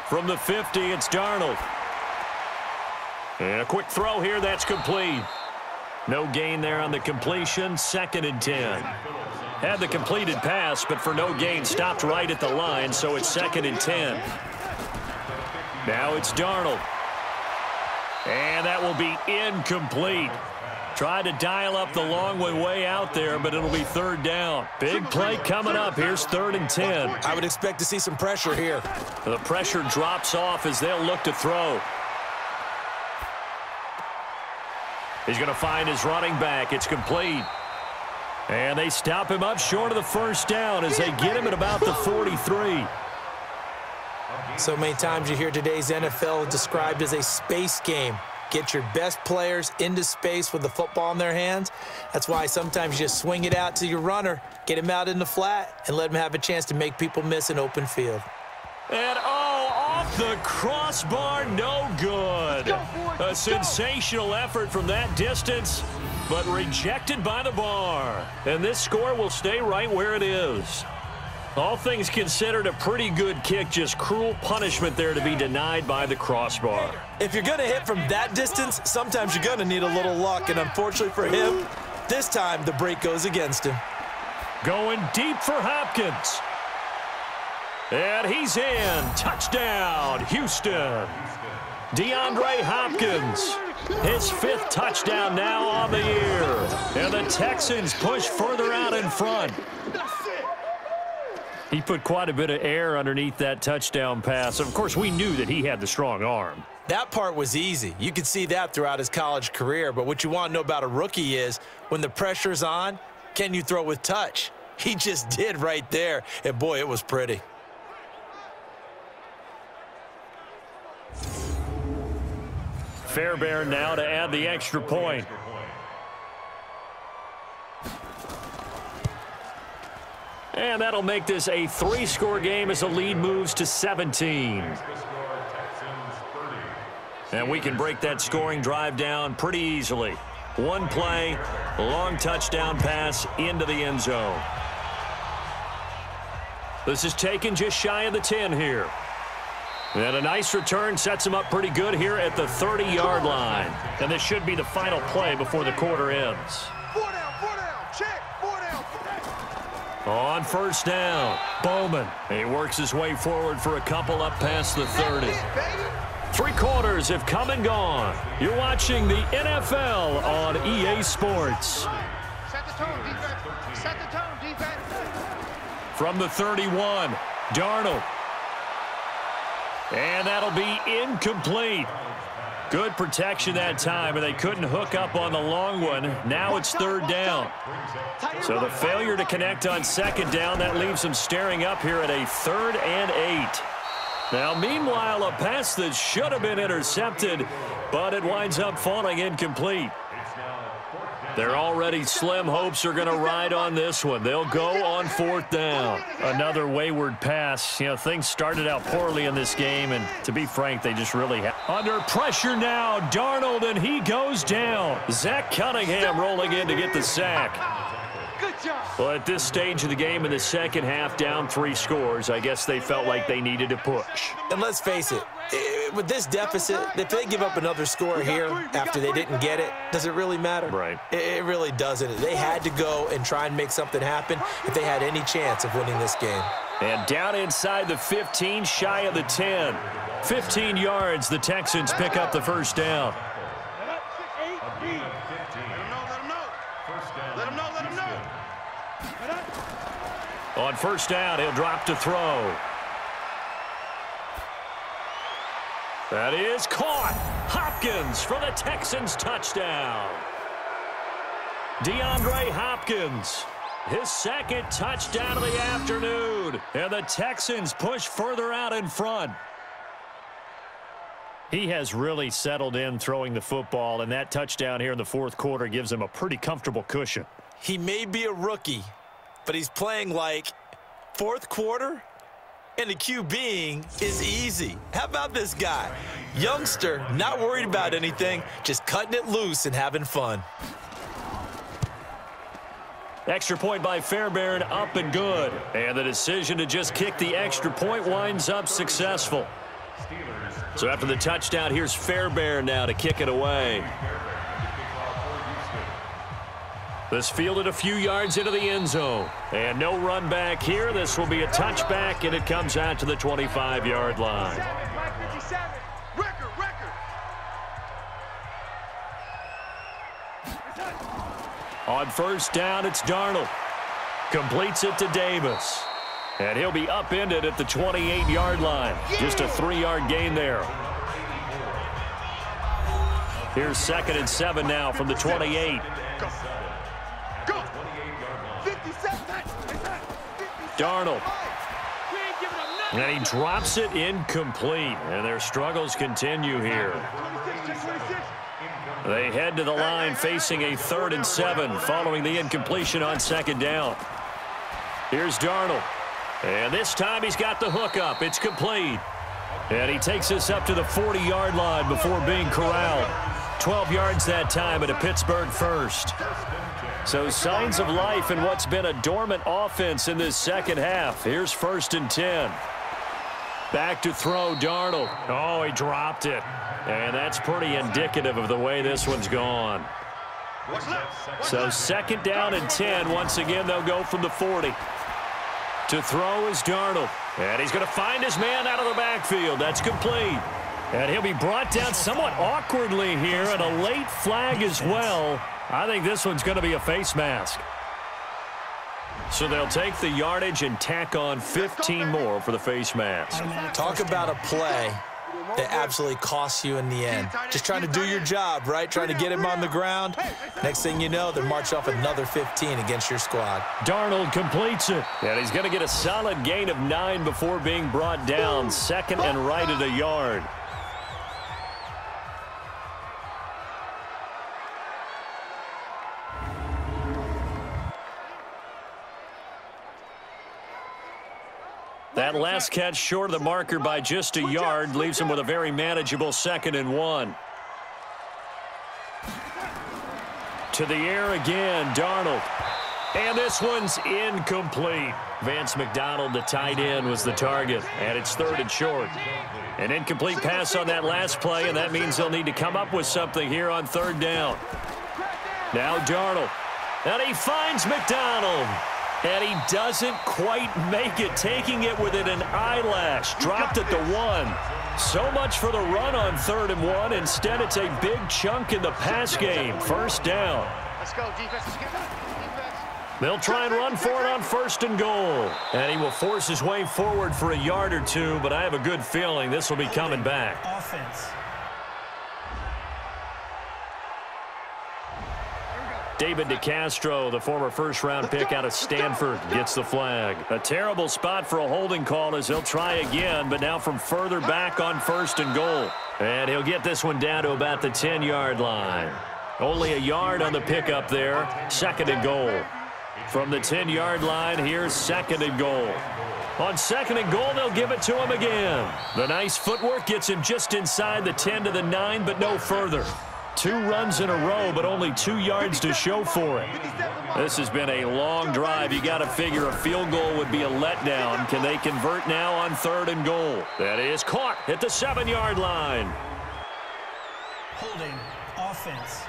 From the 50, it's Darnold. And a quick throw here, that's complete. No gain there on the completion, 2nd and 10. Had the completed pass, but for no gain, stopped right at the line, so it's 2nd and 10. Now it's Darnold. And that will be incomplete. Tried to dial up the long way out there, but it'll be 3rd down. Big play coming up. Here's 3rd and 10. I would expect to see some pressure here. The pressure drops off as they'll look to throw. He's going to find his running back. It's complete. And they stop him up short of the 1st down as they get him at about the 43. So many times you hear today's NFL described as a space game. Get your best players into space with the football in their hands. That's why sometimes you just swing it out to your runner, get him out in the flat, and let him have a chance to make people miss an open field. And, off the crossbar, no good. A sensational effort from that distance, but rejected by the bar. And this score will stay right where it is. All things considered, a pretty good kick, just cruel punishment there to be denied by the crossbar. If you're going to hit from that distance, sometimes you're going to need a little luck, and unfortunately for him, this time the break goes against him. Going deep for Hopkins. And he's in. Touchdown, Houston. DeAndre Hopkins, his 5th touchdown now on the year. And the Texans push further out in front. He put quite a bit of air underneath that touchdown pass. Of course, we knew that he had the strong arm. That part was easy. You could see that throughout his college career. But what you want to know about a rookie is when the pressure's on, can you throw with touch? He just did right there. And, boy, it was pretty. Fairbairn now to add the extra point. And that'll make this a 3-score game as the lead moves to 17. And we can break that scoring drive down pretty easily. One play, long touchdown pass into the end zone. This is taken just shy of the 10 here. And a nice return sets him up pretty good here at the 30-yard line. And this should be the final play before the quarter ends. 4 down, check, 4 down. On 1st down, Bowman. He works his way forward for a couple up past the 30. 3 quarters have come and gone. You're watching the NFL on EA Sports. Set the tone, defense. Set the tone, defense. From the 31, Darnold. And that'll be incomplete. Good protection that time, and they couldn't hook up on the long one. Now it's 3rd down. So the failure to connect on 2nd down, that leaves them staring up here at a 3rd and 8. Now, meanwhile, a pass that should have been intercepted, but it winds up falling incomplete. Their already slim hopes are going to ride on this one. They'll go on 4th down. Another wayward pass. You know, things started out poorly in this game, and to be frank, they just really have. Under pressure now, Darnold, and he goes down. Zach Cunningham rolling in to get the sack. Good job. Well, at this stage of the game in the second half, down 3 scores, I guess they felt like they needed to push. And let's face it, with this deficit, if they give up another score here after they didn't get it, does it really matter? Right. It really doesn't. They had to go and try and make something happen if they had any chance of winning this game. And down inside the 15, shy of the 10. 15 yards, the Texans pick up the 1st down. On 1st down, he'll drop to throw. That is caught. Hopkins for the Texans touchdown. DeAndre Hopkins, his second touchdown of the afternoon. And the Texans push further out in front. He has really settled in throwing the football, and that touchdown here in the fourth quarter gives him a pretty comfortable cushion. He may be a rookie, but he's playing like fourth quarter, and the QBing is easy. How about this guy? Youngster, not worried about anything, just cutting it loose and having fun. Extra point by Fairbairn, up and good. And the decision to just kick the extra point winds up successful. So after the touchdown, here's Fairbairn now to kick it away. This fielded a few yards into the end zone. And no run back here. This will be a touchback, and it comes out to the 25-yard line. On first down, it's Darnold. Completes it to Davis. And he'll be upended at the 28-yard line. Just a 3-yard gain there. Here's 2nd and 7 now from the 28. Darnold. And he drops it incomplete. And their struggles continue here. They head to the line facing a 3rd and 7 following the incompletion on 2nd down. Here's Darnold. And this time he's got the hook up. It's complete. And he takes us up to the 40-yard line before being corralled. 12 yards that time at a Pittsburgh first. So signs of life in what's been a dormant offense in this second half. Here's 1st and 10. Back to throw, Darnold. Oh, he dropped it. And that's pretty indicative of the way this one's gone. So 2nd down and 10. Once again, they'll go from the 40. To throw is Darnold. And he's going to find his man out of the backfield. That's complete. And he'll be brought down somewhat awkwardly here, and a late flag as well. I think this one's going to be a face mask. So they'll take the yardage and tack on 15 more for the face mask. Talk about a play that absolutely costs you in the end. Just trying to do your job, right? Trying to get him on the ground. Next thing you know, they march off another 15 against your squad. Darnold completes it. And he's going to get a solid gain of 9 before being brought down. 2nd and right at a yard. That last catch short of the marker by just a yard leaves him with a very manageable 2nd and 1. To the air again, Darnold. And this one's incomplete. Vance McDonald, the tight end, was the target, and it's 3rd and short. An incomplete pass on that last play, and that means they'll need to come up with something here on 3rd down. Now Darnold. And he finds McDonald. And he doesn't quite make it, taking it within an eyelash. Dropped at the 1. So much for the run on 3rd and 1. Instead, it's a big chunk in the pass game. 1st down. Let's go, defense. They'll try and run for it on 1st and goal. And he will force his way forward for a yard or two, but I have a good feeling this will be coming back. Offense. David DeCastro, the former first-round pick out of Stanford, gets the flag. A terrible spot for a holding call as he'll try again, but now from further back on 1st and goal. And he'll get this one down to about the 10-yard line. Only a yard on the pickup there. 2nd and goal. From the 10-yard line, here's 2nd and goal. On 2nd and goal, they'll give it to him again. The nice footwork gets him just inside the 10 to the 9, but no further. 2 runs in a row, but only 2 yards to show for it. This has been a long drive. You got to figure a field goal would be a letdown. Can they convert now on 3rd and goal? That is caught at the 7-yard line. Holding. Offense.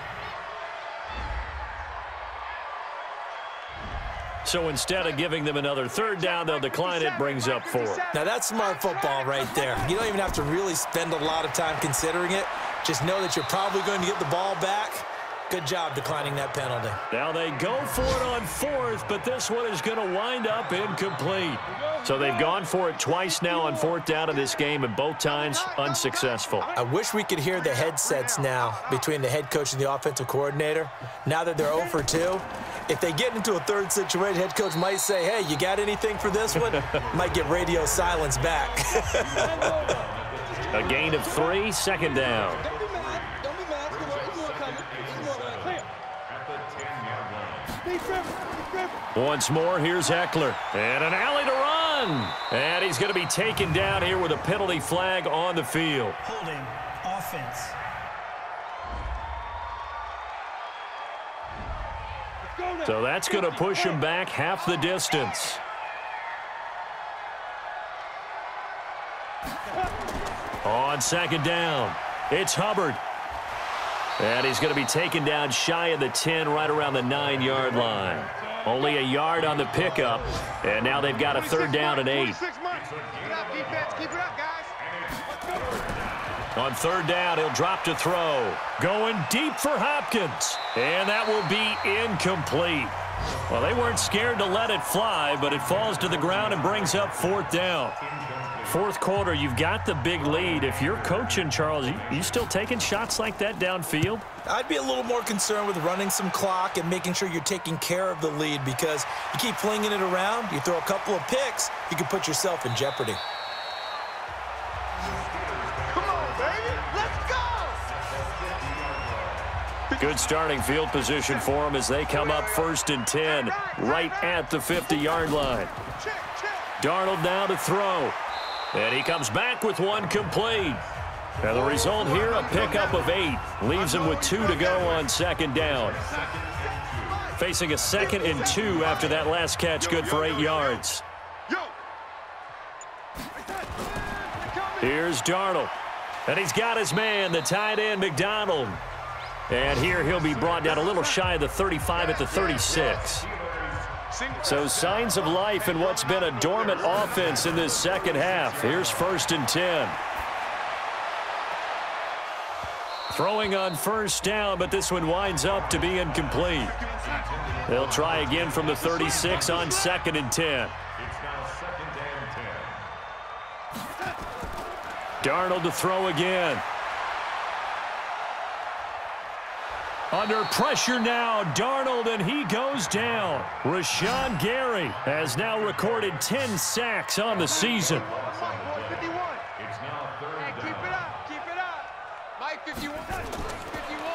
So instead of giving them another 3rd down, they'll decline it, brings up 4. Now that's smart football right there. You don't even have to really spend a lot of time considering it. Just know that you're probably going to get the ball back, Good job declining that penalty. Now they go for it on fourth, but this one is going to wind up incomplete. So they've gone for it twice now on fourth down in this game, and both times unsuccessful. I wish we could hear the headsets now between the head coach and the offensive coordinator. Now that they're 0 for 2, if they get into a third situation, head coach might say, hey, you got anything for this one? Might get radio silence back. A gain of 3, second down. Once more, here's Eckler. And an alley to run. And he's going to be taken down here with a penalty flag on the field. Holding offense. So that's going to push him back half the distance. On second down, it's Hubbard. And he's going to be taken down shy of the 10, right around the 9-yard line. Only a yard on the pickup, and now they've got a third down and 8. On third down, he'll drop to throw. Going deep for Hopkins, and that will be incomplete. Well, they weren't scared to let it fly, but it falls to the ground and brings up fourth down. Fourth quarter, you've got the big lead. If you're coaching, Charles, you still taking shots like that downfield? I'd be a little more concerned with running some clock and making sure you're taking care of the lead, because you keep flinging it around, you throw a couple of picks, you can put yourself in jeopardy. Come on, baby. Let's go. Good starting field position for them as they come up first and 10, right at the 50-yard line. Darnold now to throw. And he comes back with one complete. And the result here, a pickup of 8. Leaves him with 2 to go on second down. Facing a 2nd and 2 after that last catch, good for 8 yards. Here's Darnold. And he's got his man, the tight end, McDonald. And here he'll be brought down a little shy of the 35 at the 36. So signs of life in what's been a dormant offense in this second half. Here's first and 10. Throwing on first down, but this one winds up to be incomplete. They'll try again from the 36 on second and 10. Darnold to throw again. Under pressure now, Darnold, and he goes down. Rashawn Gary has now recorded 10 sacks on the season.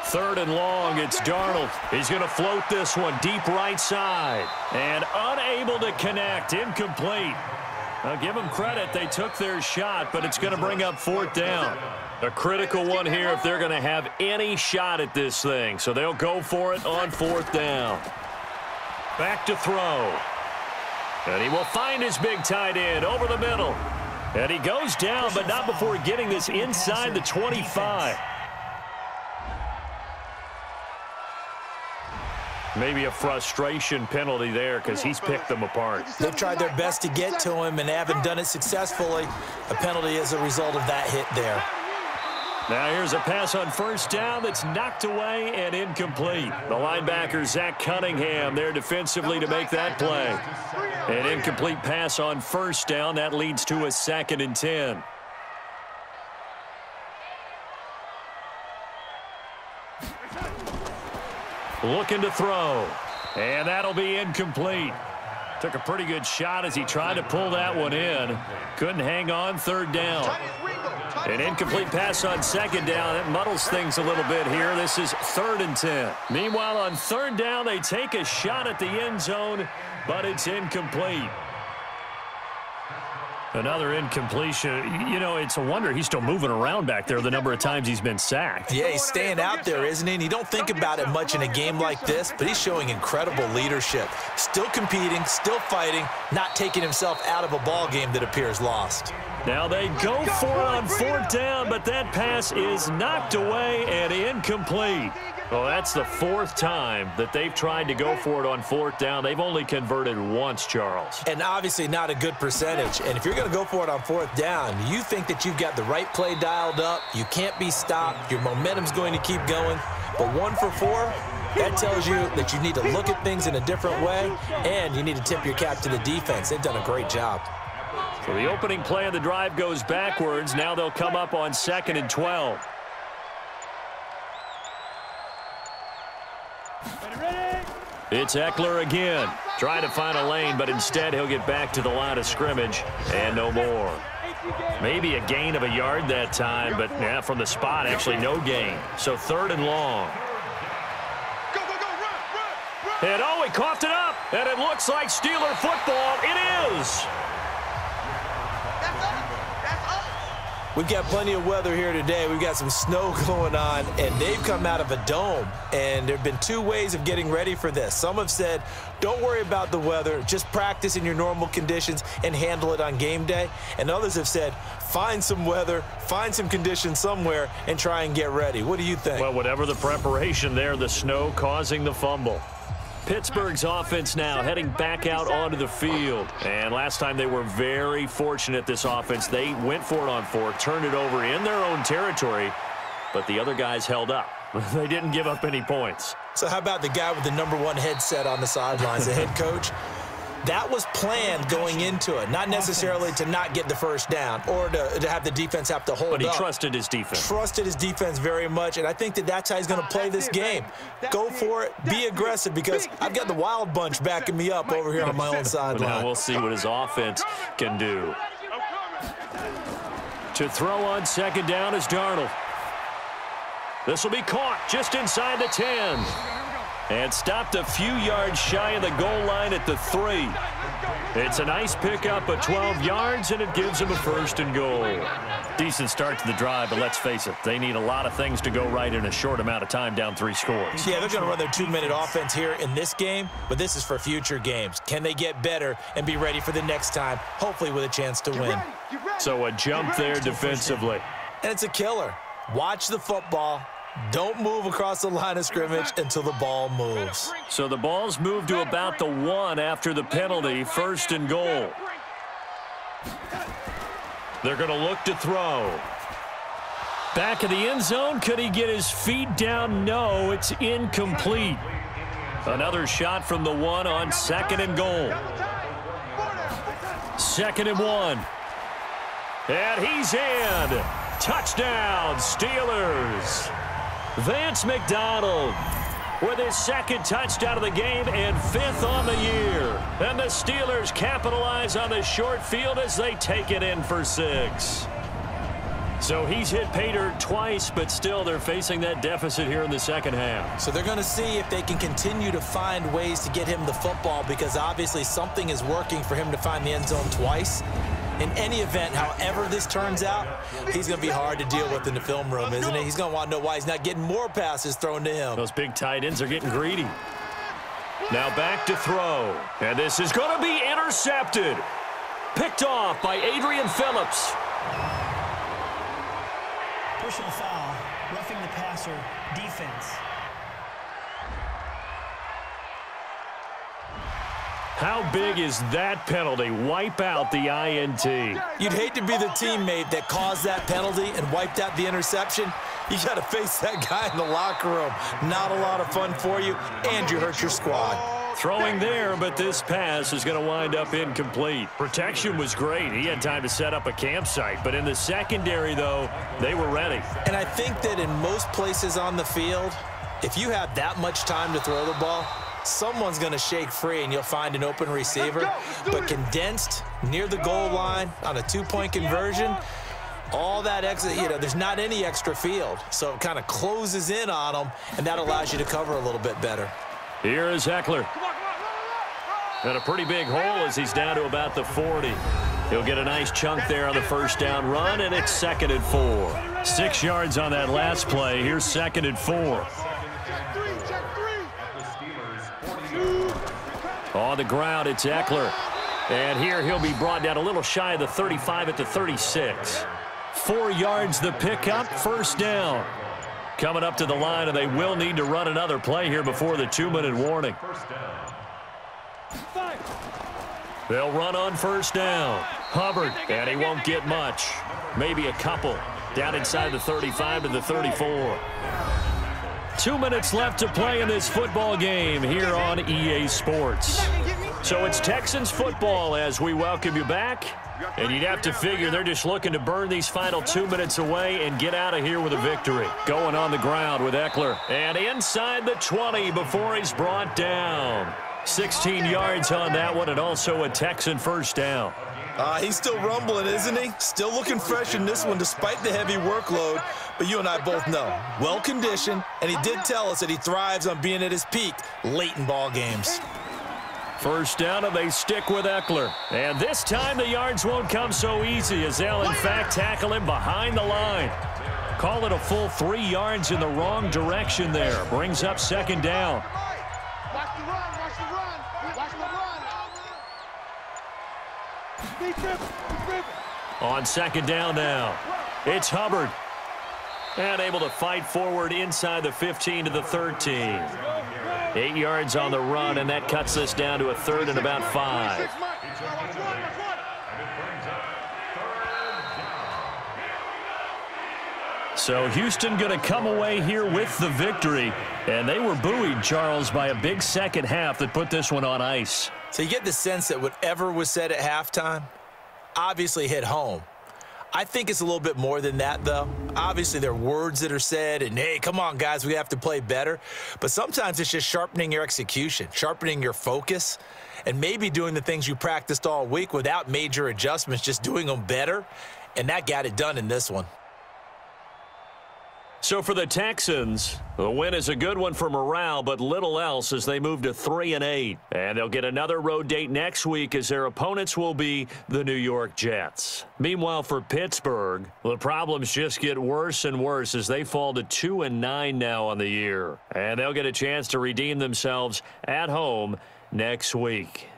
Third and long, it's Darnold. He's going to float this one deep right side. And unable to connect, incomplete. Now give them credit, they took their shot, but it's going to bring up fourth down. A critical one here if they're going to have any shot at this thing. So they'll go for it on fourth down. Back to throw. And he will find his big tight end over the middle. And he goes down, but not before getting this inside the 25. Maybe a frustration penalty there because he's picked them apart. They've tried their best to get to him and haven't done it successfully. A penalty is a result of that hit there. Now here's a pass on first down that's knocked away and incomplete. The linebacker, Zach Cunningham, there defensively to make that play. An incomplete pass on first down. That leads to a 2nd and 10. Looking to throw. And that'll be incomplete. Took a pretty good shot as he tried to pull that one in. Couldn't hang on, third down. An incomplete pass on second down. That muddles things a little bit here. This is 3rd and 10. Meanwhile, on third down, they take a shot at the end zone, but it's incomplete. Another incompletion. You know, it's a wonder he's still moving around back there the number of times he's been sacked. Yeah, he's staying out there, isn't he? And you don't think about it much in a game like this, but he's showing incredible leadership. Still competing, still fighting, not taking himself out of a ball game that appears lost. Now they go for it on fourth down, but that pass is knocked away and incomplete. Well, that's the 4th time that they've tried to go for it on fourth down. They've only converted once, Charles. And obviously not a good percentage. And if you're going to go for it on fourth down, you think that you've got the right play dialed up. You can't be stopped. Your momentum's going to keep going. But 1 for 4, that tells you that you need to look at things in a different way, and you need to tip your cap to the defense. They've done a great job. So the opening play of the drive goes backwards. Now they'll come up on 2nd and 12. It's Eckler again. Trying to find a lane, but instead he'll get back to the line of scrimmage and no more. Maybe a gain of a yard that time, but from the spot, actually no gain. So 3rd and long. And he coughed it up, and it looks like Steeler football. It is. We've got plenty of weather here today. We've got some snow going on, and they've come out of a dome. And there have been 2 ways of getting ready for this. Some have said, don't worry about the weather. Just practice in your normal conditions and handle it on game day. And others have said, find some weather, find some conditions somewhere, and try and get ready. What do you think? Well, whatever the preparation there, the snow causing the fumble. Pittsburgh's offense now heading back out onto the field. And last time they were very fortunate, this offense. They went for it on 4, turned it over in their own territory, but the other guys held up. They didn't give up any points. So how about the guy with the #1 headset on the sidelines, the head coach? That was planned going into it, not necessarily to not get the first down or to have the defense have to hold up. But he trusted his defense. Trusted his defense very much, and I think that that's how he's going to play this game. Go for it. Be aggressive, because I've got the wild bunch backing me up over here on my own sideline. Now we'll see what his offense can do. To throw on 2nd down is Darnold. This will be caught just inside the 10. And stopped a few yards shy of the goal line at the 3. It's a nice pickup of 12 yards, and it gives him a 1st and goal. Decent start to the drive, but let's face it, they need a lot of things to go right in a short amount of time, down 3 scores. Yeah, they're going to run their 2-minute offense here in this game, but this is for future games. Can they get better and be ready for the next time, hopefully with a chance to win? So a jump there defensively. And it's a killer. Watch the football. Don't move across the line of scrimmage until the ball moves. So the ball's moved to about the 1 after the penalty, 1st and goal. They're going to look to throw. Back of the end zone. Could he get his feet down? No, it's incomplete. Another shot from the 1 on 2nd and goal. 2nd and 1. And he's in. Touchdown, Steelers. Vance McDonald with his 2nd touchdown of the game and 5th on the year. And the Steelers capitalize on the short field as they take it in for 6. So he's hit pay dirt twice, but still they're facing that deficit here in the 2nd half. So they're going to see if they can continue to find ways to get him the football, because obviously something is working for him to find the end zone twice. In any event, however this turns out, he's going to be hard to deal with in the film room, isn't he? He's going to want to know why he's not getting more passes thrown to him. Those big tight ends are getting greedy. Now back to throw. And this is going to be intercepted. Picked off by Adrian Phillips. Personal foul, roughing the passer, defense. How big is that penalty? Wipe out the INT. You'd hate to be the teammate that caused that penalty and wiped out the interception. You got to face that guy in the locker room. Not a lot of fun for you, and you hurt your squad. Throwing there, but this pass is going to wind up incomplete. Protection was great. He had time to set up a campsite, but in the secondary, though, they were ready. And I think that in most places on the field, if you have that much time to throw the ball, someone's going to shake free and you'll find an open receiver. But condensed near the goal line on a 2-point conversion, all that extra, there's not any extra field. So it kind of closes in on them, and that allows you to cover a little bit better. Here is Eckler. And a pretty big hole as he's down to about the 40. He'll get a nice chunk there on the 1st down run, and it's 2nd and 4. 6 yards on that last play. Here's 2nd and 4. On the ground, it's Eckler. And here he'll be brought down a little shy of the 35 at the 36. 4 yards the pickup, 1st down. Coming up to the line, and they will need to run another play here before the 2-minute warning. They'll run on 1st down. Hubbard, and he won't get much. Maybe a couple. Down inside the 35 to the 34. 2 minutes left to play in this football game here on EA Sports. So it's Texans football as we welcome you back. And you'd have to figure they're just looking to burn these final 2 minutes away and get out of here with a victory. Going on the ground with Eckler. And inside the 20 before he's brought down. 16 yards on that one, and also a Texan first down. He's still rumbling, isn't he? Still looking fresh in this one despite the heavy workload. But you and I both know, well-conditioned, and he did tell us that he thrives on being at his peak late in ball games. First down, and they stick with Eckler. And this time the yards won't come so easy as they'll, in fact, tackle him behind the line. Call it a full 3 yards in the wrong direction there. Brings up second down. Watch the run, watch the run, watch the run. On second down now, it's Hubbard. And able to fight forward inside the 15 to the 13. 8 yards on the run, and that cuts this down to a third and about 5. So Houston going to come away here with the victory. And they were buoyed, Charles, by a big second half that put this one on ice. So you get the sense that whatever was said at halftime obviously hit home. I think it's a little bit more than that, though. Obviously, there are words that are said, and, hey, come on, guys, we have to play better. But sometimes it's just sharpening your execution, sharpening your focus, and maybe doing the things you practiced all week without major adjustments, just doing them better. And that got it done in this one. So for the Texans, the win is a good one for morale, but little else as they move to 3-8. And they'll get another road date next week as their opponents will be the New York Jets. Meanwhile, for Pittsburgh, the problems just get worse and worse as they fall to 2-9 now on the year. And they'll get a chance to redeem themselves at home next week.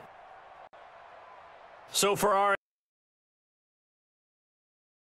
So for our